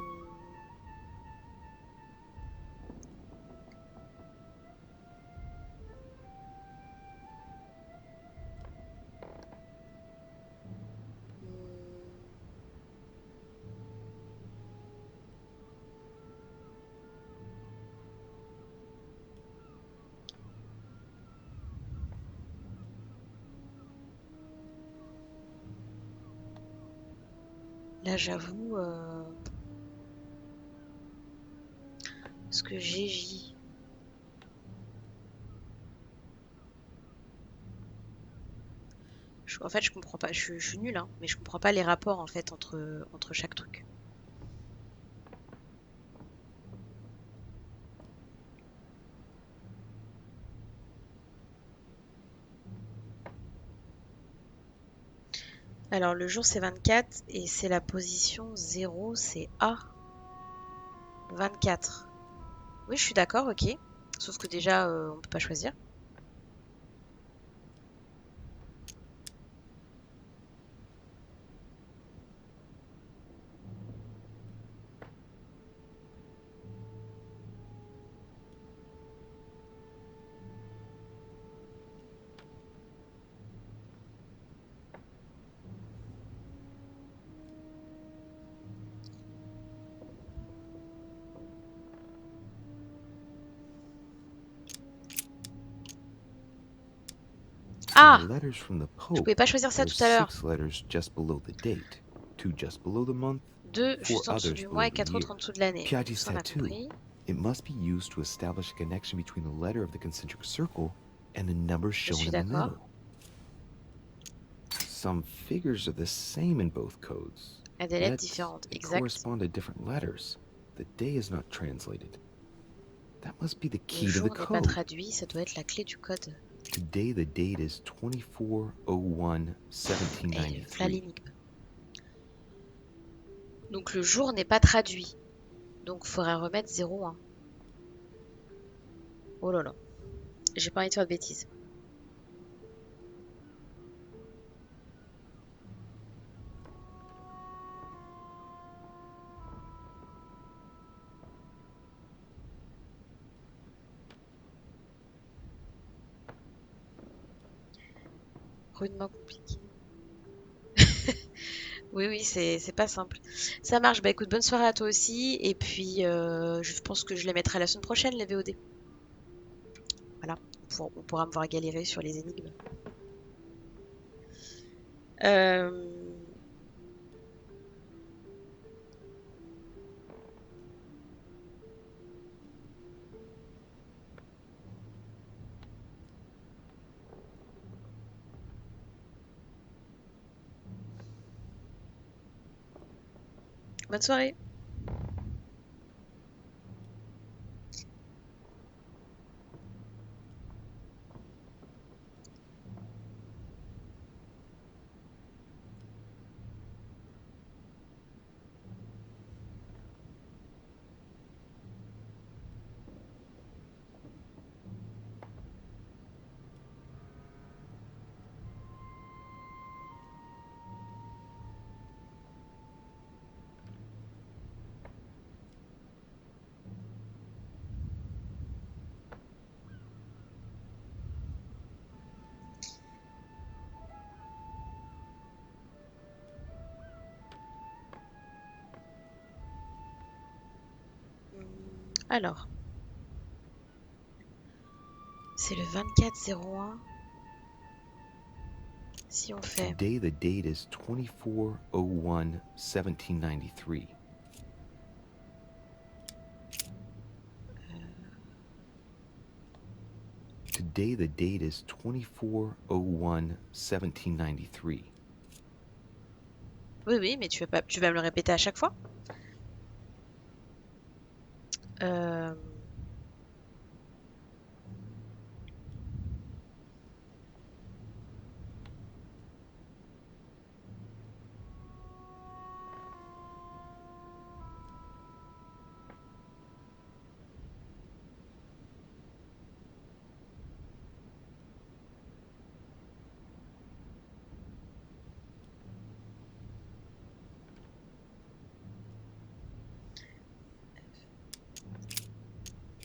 Speaker 1: Là, j'avoue, ce que j'ai J. En fait, je comprends pas. Je suis nulle, hein, mais je comprends pas les rapports en fait entre chaque truc. Alors, le jour c'est 24 et c'est la position 0, c'est A. 24. Oui, je suis d'accord, ok. Sauf que déjà, on peut pas choisir. Ah!
Speaker 2: In the letters from the
Speaker 1: Je
Speaker 2: Pope,
Speaker 1: pouvais pas choisir ça
Speaker 2: there's
Speaker 1: tout à l'heure.
Speaker 2: 6 letters just below the date, 2 just below the month,
Speaker 1: 2
Speaker 2: 4
Speaker 1: juste en dessous
Speaker 2: others
Speaker 1: du
Speaker 2: below
Speaker 1: mois et
Speaker 2: the
Speaker 1: 4 autres
Speaker 2: year.
Speaker 1: en dessous de l'année.
Speaker 2: Piaggi's
Speaker 1: Ça, on a
Speaker 2: tattoo.
Speaker 1: compris.
Speaker 2: It must be used to establish a connection between the letter of the concentric circle and the numbers
Speaker 1: Je
Speaker 2: shown
Speaker 1: suis
Speaker 2: in the
Speaker 1: d'accord.
Speaker 2: middle. Some figures are the same in both codes,
Speaker 1: Il y a des lettres
Speaker 2: yet
Speaker 1: différentes.
Speaker 2: they
Speaker 1: Exact.
Speaker 2: correspond to different letters. The day is not translated. That must be the
Speaker 1: Le
Speaker 2: key to the
Speaker 1: jour n'est pas
Speaker 2: code.
Speaker 1: traduit, ça doit être la clé du code.
Speaker 2: Today the date is 24/01/1793.
Speaker 1: Et voilà l'énigme. Donc le jour n'est pas traduit. Donc il faudrait remettre 01. Oh là là. J'ai pas envie de faire de bêtises. Rudement compliqué. Oui, oui, c'est pas simple. Ça marche. Bah écoute, bonne soirée à toi aussi. Et puis, je pense que je les mettrai la semaine prochaine, les VOD. Voilà. On pourra me voir galérer sur les énigmes. Euh, Bonne soirée. Alors, c'est le 24-01. Si on fait...
Speaker 2: Today the date is 24/01/1793. Today the date is 24/01/1793.
Speaker 1: Oui, oui, mais tu vas me le répéter à chaque fois. Euh,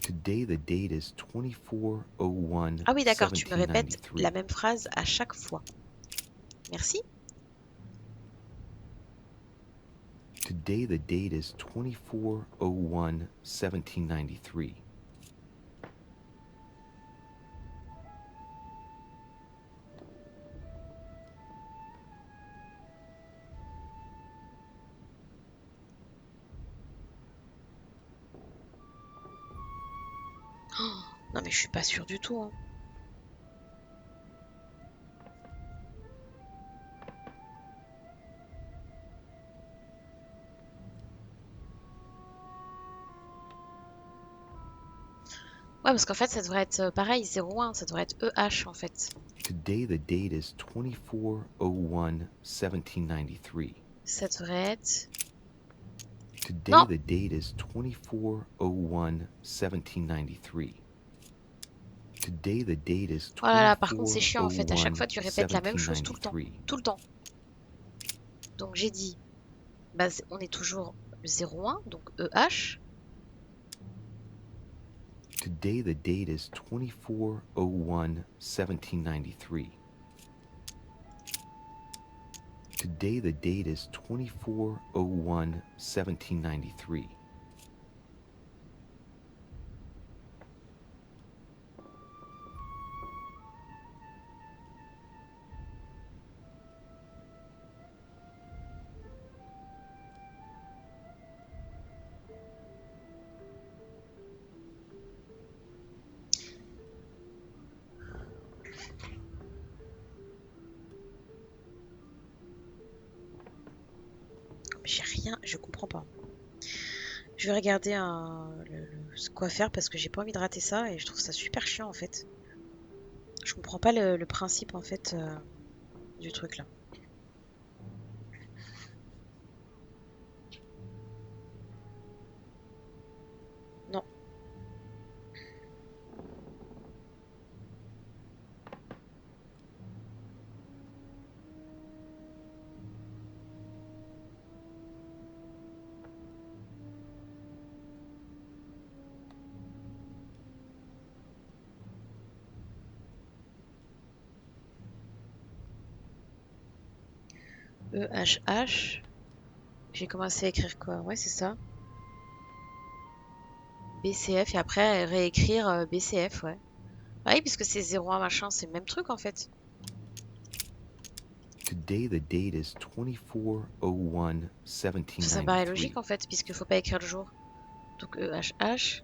Speaker 2: Today the date is 24/01/1793.
Speaker 1: Ah oui, d'accord, tu me répètes la même phrase à chaque fois. Merci.
Speaker 2: Today the date is 24/01/1793.
Speaker 1: Oh, non, mais je suis pas sûre du tout, hein. Ouais, parce qu'en fait, ça devrait être pareil, 01, ça devrait être EH en fait.
Speaker 2: Today the date is 24/01/1793.
Speaker 1: Ça devrait être...
Speaker 2: Today
Speaker 1: Non!
Speaker 2: the date is 24/01/1793. Today the date is
Speaker 1: Oh là là, par contre, c'est chiant en fait. À chaque fois, tu répètes la même chose tout le temps.
Speaker 2: 24/01/1793.
Speaker 1: Tout le temps. Donc j'ai dit, bah, on est toujours 01, donc EH.
Speaker 2: Today the date is 24/01/1793. Today the date is 24/01/1793.
Speaker 1: J'ai rien, je comprends pas. Je vais regarder quoi faire parce que j'ai pas envie de rater ça et je trouve ça super chiant en fait. Je comprends pas le principe en fait du truc là. Non. E-H-H. J'ai commencé à écrire quoi? Ouais, c'est ça. BCF et après réécrire BCF, ouais. Ah oui, puisque c'est 01 machin, c'est le même truc en fait.
Speaker 2: Today the date is 24/01/1793.
Speaker 1: Ça me paraît logique en fait, puisqu'il faut pas écrire le jour. Donc EHH,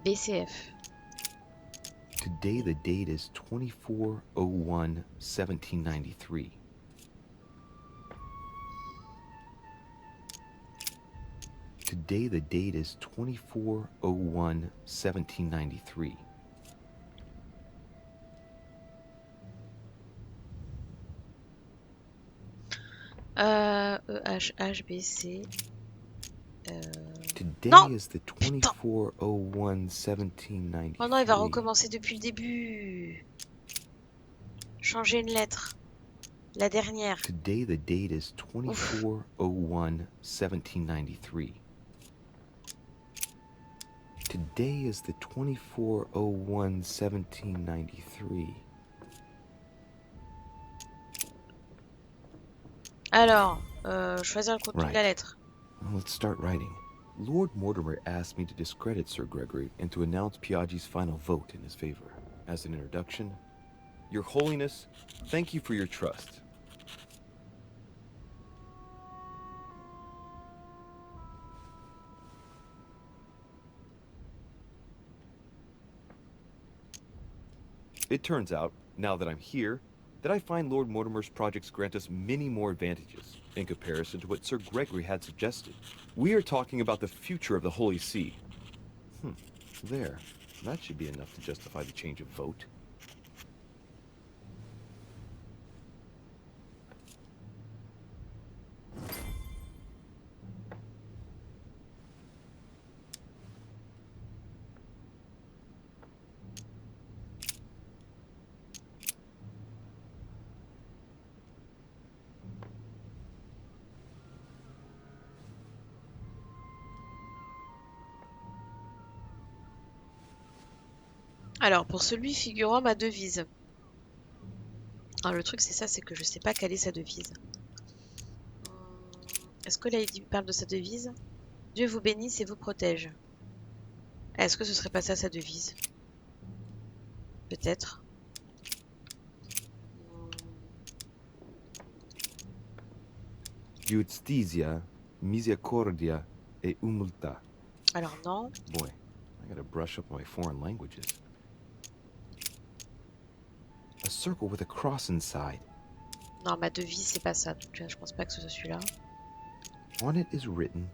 Speaker 1: BCF.
Speaker 2: Today the date is 24/01/1793. Today the date is 24/01/1793.
Speaker 1: EHHBC.
Speaker 2: Today
Speaker 1: Non!
Speaker 2: is the 24/01/1793.
Speaker 1: Oh non, il va recommencer depuis le début. Changer une lettre. La dernière.
Speaker 2: Today the date is 24/01/1793. Today is the 24/01/1793.
Speaker 1: Alors, choisir le contenu de la lettre.
Speaker 2: Well, let's start writing. Lord Mortimer asked me to discredit Sir Gregory and to announce Piaggi's final vote in his favor. As an introduction, Your Holiness, thank you for your trust. It turns out, now that I'm here, that I find Lord Mortimer's projects grant us many more advantages in comparison to what Sir Gregory had suggested. We are talking about the future of the Holy See. There. That should be enough to justify the change of vote.
Speaker 1: Alors, pour celui figurant ma devise. Alors, le truc, c'est ça, c'est que je sais pas quelle est sa devise. Est-ce que là, il parle de sa devise? Dieu vous bénisse et vous protège. Est-ce que ce serait pas ça sa devise? Peut-être.
Speaker 2: Giustizia, misericordia et humiltà.
Speaker 1: Alors, non.
Speaker 2: Boy, I gotta brush up my foreign languages. A circle with a cross inside.
Speaker 1: Non, ma devise, c'est pas ça. Donc, je pense pas que ce soit celui-là.
Speaker 2: On it is written,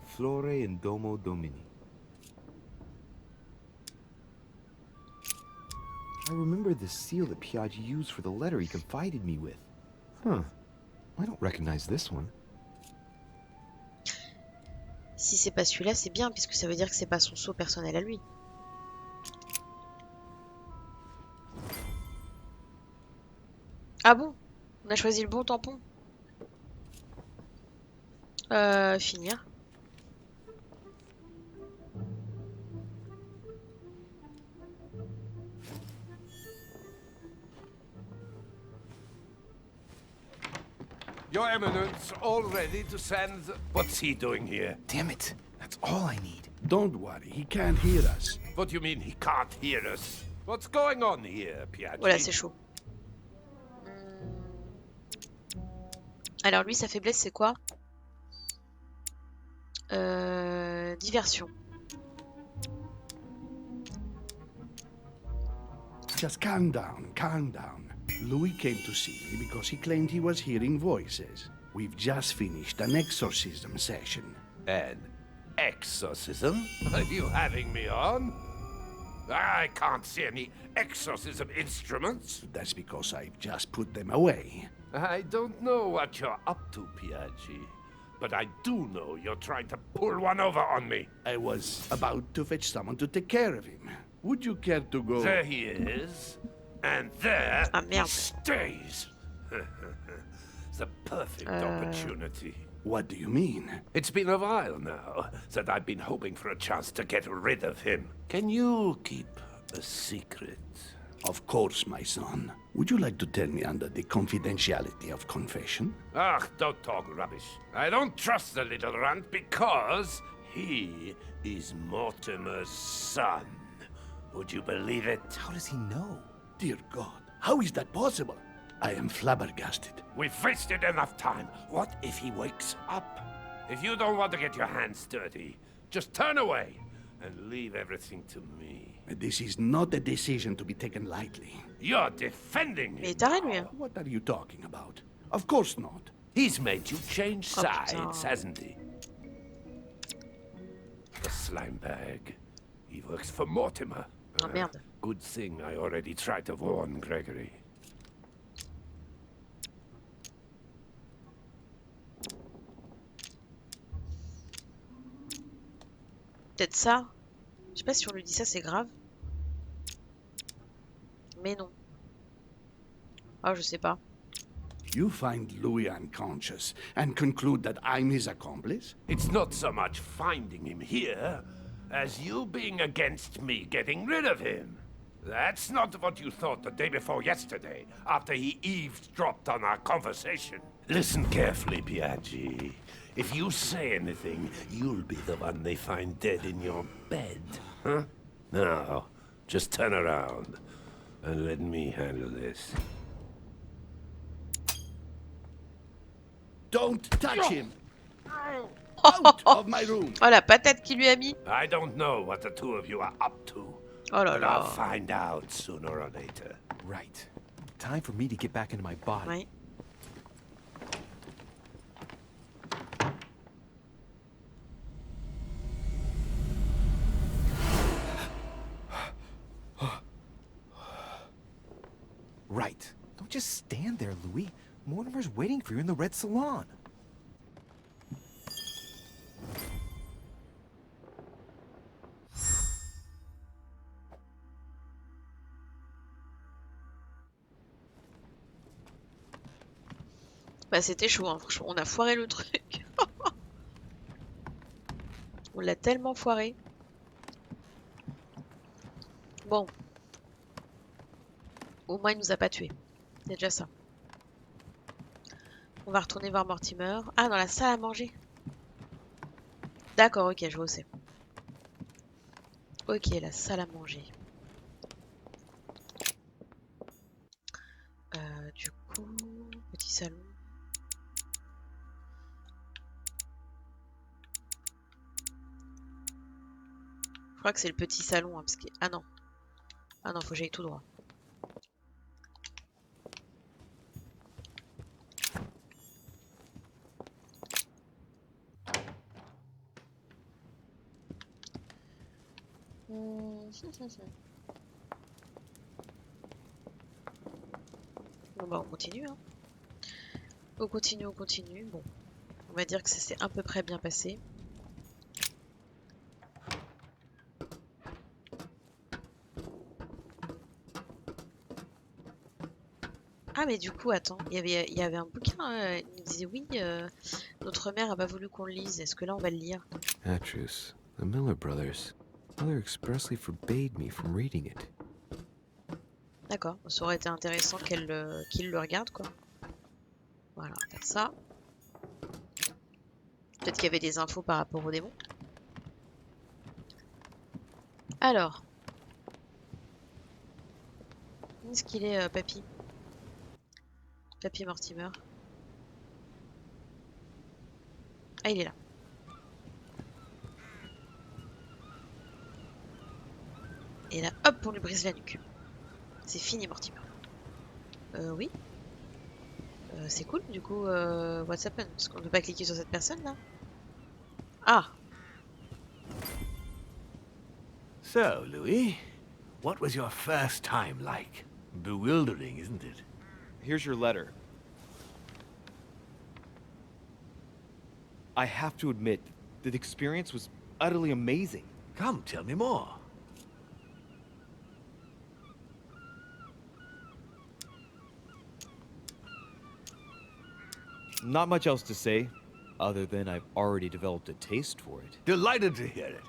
Speaker 2: Flore in Domo Domini. I remember the seal that Piaggi used for the letter he confided me with. Huh. I don't recognize this one.
Speaker 1: Si c'est pas celui-là, c'est bien, puisque ça veut dire que c'est pas son sceau personnel à lui. Ah bon? On a choisi le bon tampon? Finir.
Speaker 6: Your Eminence, all ready to send... What's he doing here?
Speaker 2: Damn it. That's all I need.
Speaker 3: Don't worry, he can't hear us.
Speaker 6: What do you mean he can't hear us? What's going on here, Piaggi?
Speaker 1: Voilà, c'est chaud. Alors lui, sa faiblesse, c'est quoi? Diversion.
Speaker 3: Just calm down, calm down. Louis came to see me because he claimed he was hearing voices. We've just finished an exorcism session.
Speaker 6: An exorcism? Are you having me on? I can't see any exorcism instruments.
Speaker 3: That's because I've just put them away.
Speaker 6: I don't know what you're up to, Piaggi, but I do know you're trying to pull one over on me.
Speaker 3: I was about to fetch someone to take care of him. Would you care to go?
Speaker 6: There he is, and there
Speaker 1: Ah,
Speaker 6: he
Speaker 1: merde.
Speaker 6: stays. The perfect opportunity.
Speaker 3: What do you mean?
Speaker 6: It's been a while now that I've been hoping for a chance to get rid of him. Can you keep a secret?
Speaker 3: Of course, my son. Would you like to tell me under the confidentiality of confession?
Speaker 8: Ugh, don't talk rubbish. I don't trust the little runt because he is Mortimer's son. Would you believe it?
Speaker 2: How does he know?
Speaker 3: Dear God, how is that possible? I am flabbergasted.
Speaker 8: We've wasted enough time. What if he wakes up? If you don't want to get your hands dirty, just turn away and leave everything to me.
Speaker 3: This is not a decision to be taken lightly.
Speaker 8: You're defending him.
Speaker 1: Mais t'arrêtes lui, hein.
Speaker 3: What are you talking about? Of course not.
Speaker 8: He's made you change
Speaker 1: Oh,
Speaker 8: sides,
Speaker 1: putain.
Speaker 8: hasn't he? The slime bag. He works for Mortimer.
Speaker 1: Oh merde.
Speaker 8: Good thing I already tried to warn Gregory.
Speaker 1: Peut-être ça. Je sais pas si on lui dit ça, c'est grave. Mais non. Ah, je sais pas.
Speaker 3: You find Louis unconscious and conclude that I'm his accomplice?
Speaker 8: It's not so much finding him here as you being against me getting rid of him. That's not what you thought the day before yesterday, after he eavesdropped on our conversation. Listen carefully, Piaggi. If you say anything, you'll be the one they find dead in your bed. Huh? Now, just turn around and let me handle this.
Speaker 3: Don't touch him! Out of my room!
Speaker 1: Oh la patate qu'il lui a mis.
Speaker 8: I don't know what the two of you are up to,
Speaker 1: Oh là
Speaker 8: but I'll
Speaker 1: là.
Speaker 8: find out sooner or later.
Speaker 2: Right. Time for me to get back into my body.
Speaker 1: Ouais.
Speaker 2: Right. Don't just stand there, Louis. Mortimer's waiting for you in the red salon.
Speaker 1: Bah c'était chaud, hein. Franchement, on a foiré le truc. On l'a tellement foiré. Bon. Au moins, il nous a pas tués. C'est déjà ça. On va retourner voir Mortimer. Ah, dans la salle à manger. D'accord, ok, je vois où c'est. Ok, la salle à manger. Du coup, petit salon. Je crois que c'est le petit salon, hein, parce que... Ah non. Ah non, faut que j'aille tout droit. Bon bah on continue, hein. On continue, on continue. Bon, on va dire que ça s'est à peu près bien passé. Ah mais du coup, attends, il y avait un bouquin, il me disait oui, notre mère a pas voulu qu'on le lise. Est-ce que là on va le lire?
Speaker 2: Actress, the Miller brothers. Mother expressly forbade me from reading it.
Speaker 1: D'accord, ça aurait été intéressant qu'il le regarde, quoi. Voilà, on va faire ça. Peut-être qu'il y avait des infos par rapport au démon. Alors. Où est-ce qu'il est, Papy? Papy Mortimer. Ah, il est là. Et là, hop, on lui brise la nuque. C'est fini, Mortimer. Oui. C'est cool, du coup, what's happened? Parce qu'on ne peut pas cliquer sur cette personne, là. Ah!
Speaker 5: So, Louis, what was your first time like? Bewildering, isn't it?
Speaker 2: Here's your letter. I have to admit, the experience was utterly amazing.
Speaker 5: Come, tell me more.
Speaker 2: Not much else to say, other than I've already developed a taste for it.
Speaker 5: Delighted to hear it.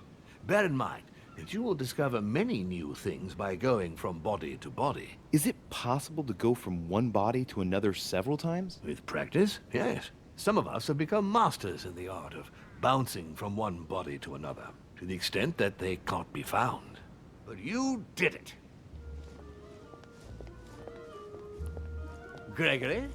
Speaker 5: Bear in mind, But you will discover many new things by going from body to body.
Speaker 2: Is it possible to go from one body to another several times?
Speaker 5: With practice, yes. Some of us have become masters in the art of bouncing from one body to another, to the extent that they can't be found. But you did it. Gregory,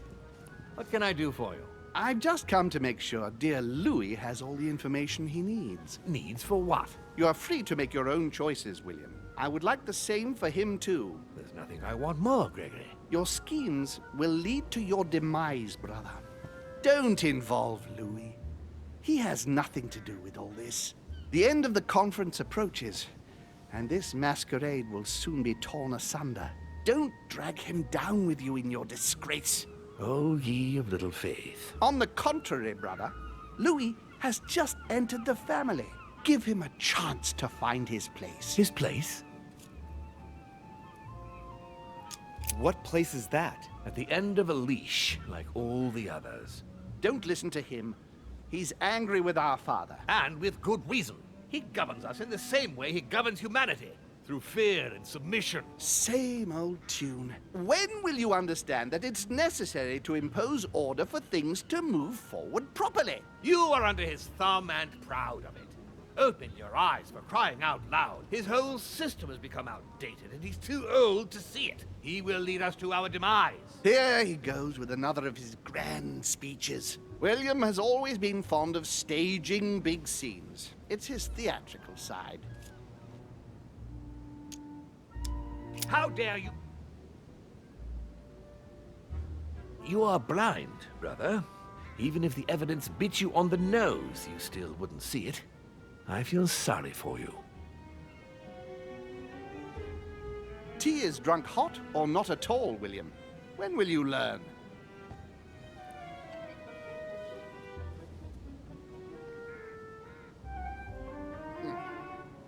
Speaker 5: what can I do for you?
Speaker 3: I've just come to make sure dear Louis has all the information he needs.
Speaker 5: Needs for what?
Speaker 3: You are free to make your own choices, William. I would like the same for him too.
Speaker 5: There's nothing I want more, Gregory.
Speaker 3: Your schemes will lead to your demise, brother. Don't involve Louis. He has nothing to do with all this. The end of the conference approaches, and this masquerade will soon be torn asunder. Don't drag him down with you in your disgrace.
Speaker 5: Oh, ye of little faith.
Speaker 3: On the contrary, brother, Louis has just entered the family. Give him a chance to find his place.
Speaker 5: His place?
Speaker 2: What place is that?
Speaker 5: At the end of a leash, like all the others.
Speaker 3: Don't listen to him. He's angry with our father.
Speaker 5: And with good reason. He governs us in the same way he governs humanity. Through fear and submission.
Speaker 3: Same old tune. When will you understand that it's necessary to impose order for things to move forward properly?
Speaker 5: You are under his thumb and proud of it. Open your eyes, for crying out loud. His whole system has become outdated, and he's too old to see it. He will lead us to our demise.
Speaker 3: Here he goes with another of his grand speeches. William has always been fond of staging big scenes. It's his theatrical side.
Speaker 5: How dare you? You are blind, brother. Even if the evidence bit you on the nose, you still wouldn't see it. I feel sorry for you.
Speaker 3: Tea is drunk hot or not at all, William. When will you learn?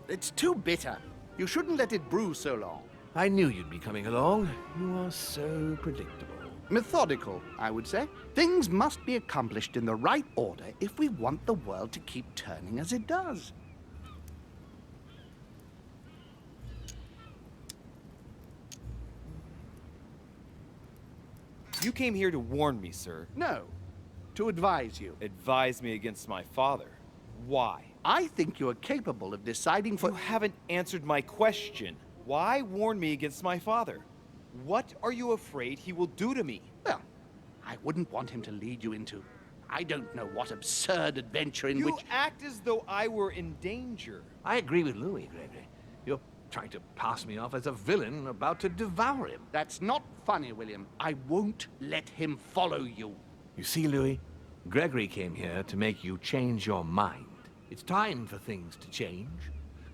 Speaker 3: It's too bitter. You shouldn't let it brew so long.
Speaker 5: I knew you'd be coming along. You are so predictable.
Speaker 3: Methodical, I would say. Things must be accomplished in the right order if we want the world to keep turning as it does.
Speaker 2: You came here to warn me, sir.
Speaker 3: No, to advise you.
Speaker 2: Advise me against my father. Why?
Speaker 3: I think you are capable of deciding for...
Speaker 2: You haven't answered my question. Why warn me against my father? What are you afraid he will do to me?
Speaker 3: Well, I wouldn't want him to lead you into... I don't know what absurd adventure in
Speaker 2: You
Speaker 3: which...
Speaker 2: act as though I were in danger.
Speaker 5: I agree with Louis, Gregory. You're trying to pass me off as a villain about to devour him.
Speaker 3: That's not funny, William. I won't let him follow you.
Speaker 5: You see, Louis, Gregory came here to make you change your mind. It's time for things to change.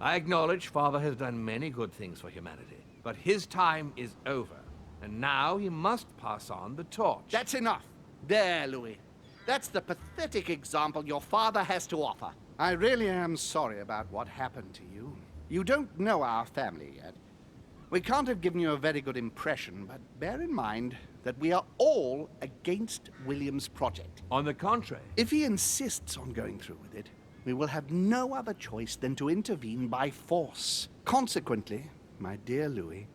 Speaker 5: I acknowledge Father has done many good things for humanity, but his time is over, and now he must pass on the torch.
Speaker 3: That's enough. There, Louis. That's the pathetic example your father has to offer. I really am sorry about what happened to you. You don't know our family yet. We can't have given you a very good impression, but bear in mind that we are all against William's project.
Speaker 5: On the contrary.
Speaker 3: If he insists on going through with it, we will have no other choice than to intervene by force. Consequently, my dear Louis,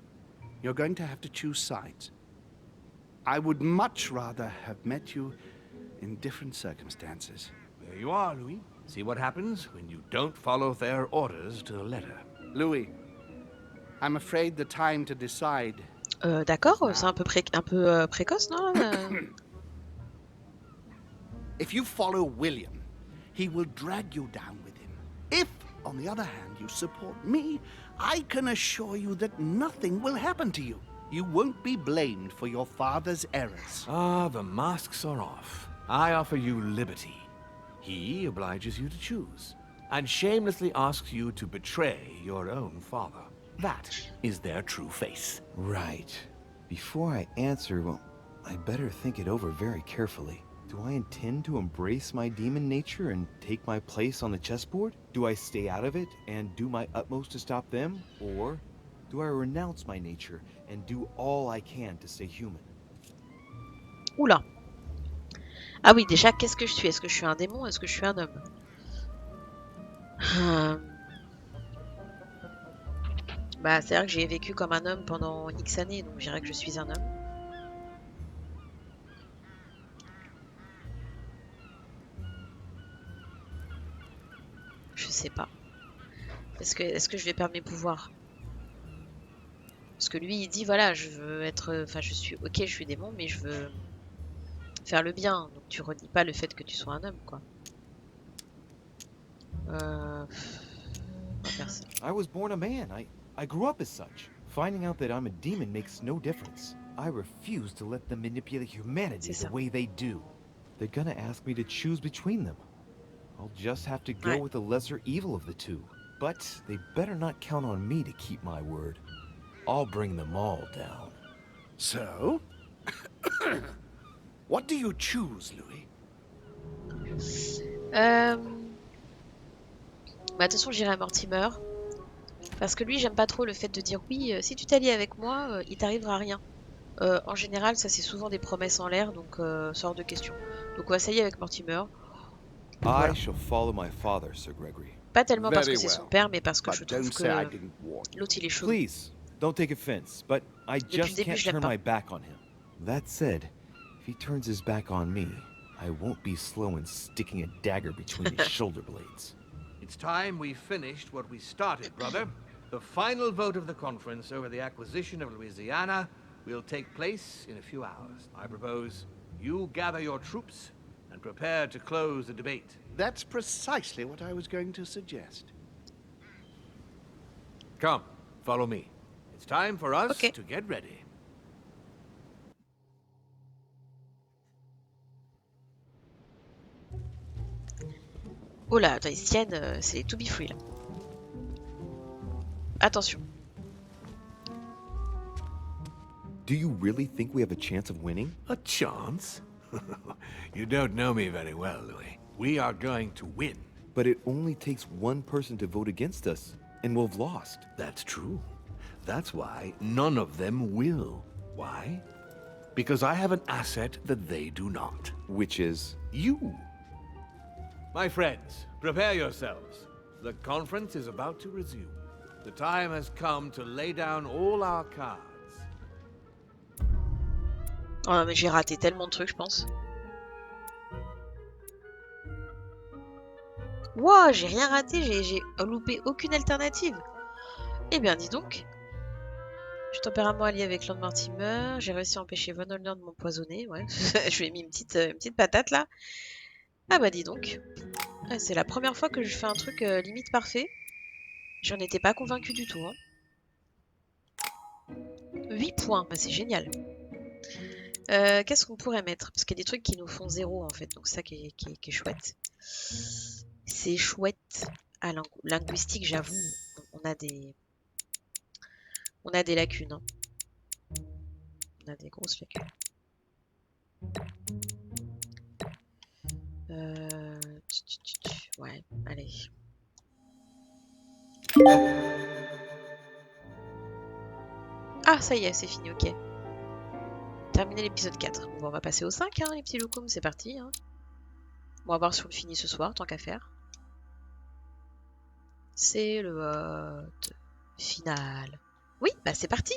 Speaker 3: you're going to have to choose sides. I would much rather have met you in different circumstances.
Speaker 5: There you are, Louis. See what happens when you don't follow their orders to the letter.
Speaker 3: Louis, I'm afraid the time to decide...
Speaker 1: D'accord, c'est un peu, précoce, non?
Speaker 3: If you follow William, he will drag you down with him. If, on the other hand, you support me, I can assure you that nothing will happen to you. You won't be blamed for your father's errors.
Speaker 5: Ah, the masks are off. I offer you liberty. He obliges you to choose, and shamelessly asks you to betray your own father. That is their true face.
Speaker 2: Right. Before I answer, well, I better think it over very carefully. Do I intend to embrace my demon nature and take my place on the chessboard? Do I stay out of it and do my utmost to stop them? Or do I renounce my nature and do all I can to stay human?
Speaker 1: Oula. Ah oui, déjà, qu'est-ce que je suis? Est-ce que je suis un démon? Est-ce que je suis un homme? Bah, c'est-à-dire que j'ai vécu comme un homme pendant X années, donc je dirais que je suis un homme. Je sais pas. Est-ce que je vais perdre mes pouvoirs? Parce que lui, il dit, voilà, je veux être... Enfin, je suis... Ok, je suis démon, mais je veux faire le bien. Donc tu renies pas le fait que tu sois un homme, quoi. On va faire ça.
Speaker 2: I was born a man. I grew up as such. Finding out that I'm a demon makes no difference. I refuse to let them manipulate humanity
Speaker 1: C'est
Speaker 2: the
Speaker 1: ça.
Speaker 2: way they do. They're gonna ask me to choose between them. I'll just have to go
Speaker 1: Ouais.
Speaker 2: with the lesser evil of the two. But they better not count on me to keep my word. I'll bring them all down.
Speaker 3: So? What do you choose, Louis?
Speaker 1: Bah, de toute façon, j'irai à Mortimer. Parce que lui, j'aime pas trop le fait de dire oui, si tu t'allies avec moi, il t'arrivera rien. En général, ça c'est souvent des promesses en l'air, donc ça hors de question. Donc on va s'allier avec Mortimer. Voilà.
Speaker 2: I shall follow my father, Sir Gregory.
Speaker 1: Pas tellement parce que
Speaker 3: Very
Speaker 1: c'est son
Speaker 3: well.
Speaker 1: père, mais parce que je
Speaker 3: But
Speaker 1: trouve
Speaker 3: don't say I
Speaker 1: que
Speaker 3: didn't warn you.
Speaker 1: l'autre il est chaud.
Speaker 2: Please, don't take offense, but I
Speaker 1: Depuis le
Speaker 2: just
Speaker 1: début,
Speaker 2: can't
Speaker 1: je l'aime
Speaker 2: turn
Speaker 1: pas.
Speaker 2: my back on him. That said, if he turns his back on me, I won't be slow in sticking a dagger between his shoulder blades.
Speaker 5: It's time we finished what we started, brother. The final vote of the conference over the acquisition of Louisiana will take place in a few hours. I propose you gather your troops and prepare to close the debate.
Speaker 3: That's precisely what I was going to suggest.
Speaker 5: Come, follow me. It's time for us
Speaker 1: Okay.
Speaker 5: to get ready.
Speaker 1: Oh là, attends, ils se tiennent, c'est les to be free là. Attention.
Speaker 2: Do you really think we have a chance of winning?
Speaker 5: A chance? You don't know me very well, Louis. We are going to win.
Speaker 2: But it only takes one person to vote against us, and we'll have lost.
Speaker 5: That's true. That's why none of them will. Why? Because I have an asset that they do not.
Speaker 2: Which is...
Speaker 5: You. My friends, prepare yourselves. The conference is about to resume. The time has come to lay down all our cards.
Speaker 1: Oh, mais j'ai raté tellement de trucs, je pense. Wow, j'ai rien raté, j'ai loupé aucune alternative. Eh bien, dis donc. Je suis tempérament allié avec Lord Mortimer. J'ai réussi à empêcher Von Holder de m'empoisonner. Ouais, je lui ai mis une petite patate là. Ah bah dis donc. Ah, c'est la première fois que je fais un truc limite parfait. J'en étais pas convaincue du tout. Hein. 8 points, bah, c'est génial. Qu'est-ce qu'on pourrait mettre? Parce qu'il y a des trucs qui nous font 0 en fait, donc ça qui est chouette. C'est chouette. Ah, linguistique, j'avoue, on a des lacunes. Hein. On a des grosses lacunes. Ouais, allez. Ah, ça y est, c'est fini, ok. Terminé l'épisode 4. Bon, on va passer au 5, hein, les petits loukoums, c'est parti. Hein. On va voir si on le finit ce soir, tant qu'à faire. C'est le vote final. Oui, bah c'est parti.